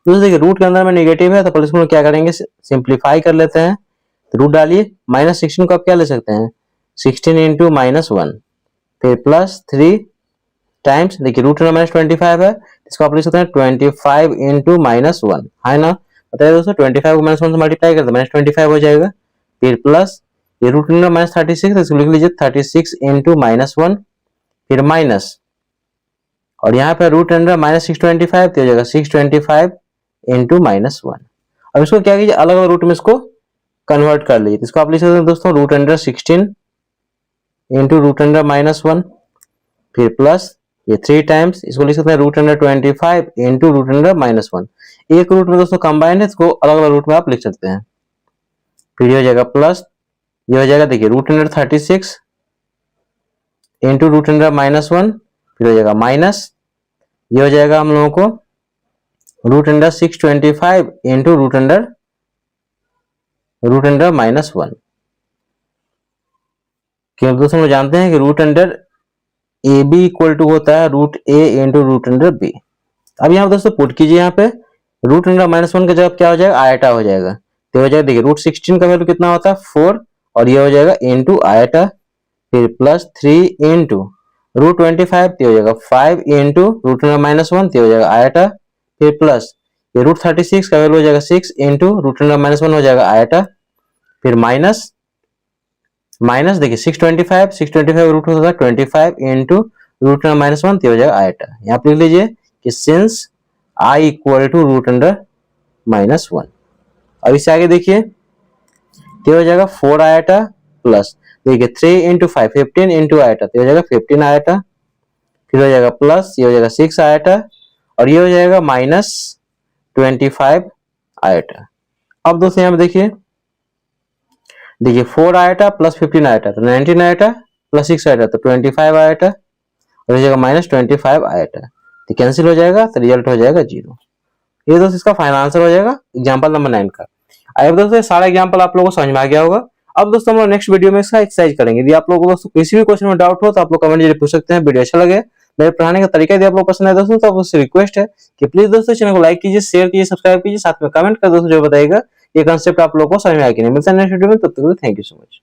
Speaker 1: तो देखिए रूट के अंदर में नेगेटिव है, तो पहले इसको क्या करेंगे, सिंप्लीफाई कर लेते हैं। तो रूट डालिए, -16 को आप क्या ले सकते हैं, 16 इंटू -1, फिर प्लस 3 टाइम्स, देखिए रूट अंडर -25 है, इसको आप ले सकते हैं 25 इंटू -1, है ना। बताइए दोस्तों 25 को -1 से मल्टीप्लाई करते हैं -25 हो जाएगा, फिर प्लस ये रूट अंडर -36, इसको लिख लीजिए 36 इंटू -1, फिर माइनस, और यहाँ पे रूट अंडर -625, तो हो जाएगा 625 इंटू -1। अब इसको क्या कीजिए, अलग अलग रूट में इसको कन्वर्ट कर लीजिए। इसको आप लिख सकते हैं दोस्तों root under 16 into root under -1, फिर प्लस ये 3 टाइम्स, इसको लिख सकते हैं root under 25 into root under -1। एक रूट में दोस्तों कंबाइंड है, इसको अलग अलग रूट में आप लिख सकते हैं। फिर ये हो जाएगा प्लस, ये हो जाएगा देखिए root under 36 into root under -1, फिर हो जाएगा माइनस, ये हो जाएगा हम लोगों को root under 625 into root under -1। क्योंकि दोस्तों हम जानते हैं कि root under a b equal to होता है root a into root under b. अब यहाँ दोस्तों पुट कीजिए, यहाँ पे रूट अंडर -1 का जगह क्या हो जाएगा, आयटा हो जाएगा। तो हो जाएगा, देखिए रूट 16 का वैल्यू कितना होता है 4, और ये हो जाएगा इंटू आयटा, फिर प्लस 3 इंटू रूट 25, तो हो जाएगा 5 इंटू रूट अंडर -1, तो हो जाएगा आयटा, फिर प्लस ये रूट 36 का वैल्यू हो जाएगा 6 इंटू रूट अंडर -1 हो जाएगा आयटा, फिर माइनस देखिए 625 रूट होता है 25 इंटू रूट अंडर -1, तो हो जाएगा आयटा। यहाँ पे लिख लीजिए कि since i equal to root under -1। अब इससे आगे देखिए, तो हो जाएगा 4 आयटा प्लस देखिए 3 इंटू 5 15 इंटू आयटा, तो हो जाएगा 15 आयटा, फिर हो जाएगा प्लस ये हो जाएगा 6 आयटा, और ये हो जाएगा -25 आयटा। अब दोस्तों यहाँ पे देखिए 4 आयटा प्लस 15 आयटा तो 19 आयटा, प्लस 6 आयटा तो 25 आयटा, और हो जाएगा -25 आयटा, तो कैंसिल हो जाएगा, तो रिजल्ट हो जाएगा 0। ये दोस्तों इसका फाइनल आंसर हो जाएगा एग्जांपल नंबर 9 का। आई होप दोस्तों सारा एग्जांपल आप लोगों को समझ में आ गया होगा। अब दोस्तों हम लोग नेक्स्ट वीडियो में इसका एक्सरसाइज करेंगे। यदि आप लोगों को दोस्तों किसी भी क्वेश्चन में डाउट हो तो आप लोग कमेंट जरिए पूछ सकते हैं। वीडियो अच्छा लगे, मेरे पढ़ाने का तरीका यदि आप लोग पसंद है दोस्तों, तो आपसे रिक्वेस्ट है कि प्लीज दोस्तों चैनल को लाइक कीजिए, शेयर कीजिए, सब्सक्राइब कीजिए, साथ में कमेंट कर दोस्तों जो बताइएगा ये कंसेप्ट आप लोगों को समझ में आया कि नहीं। मिलते हैं नेक्स्ट वीडियो में, तब तक के लिए थैंक यू सो मच।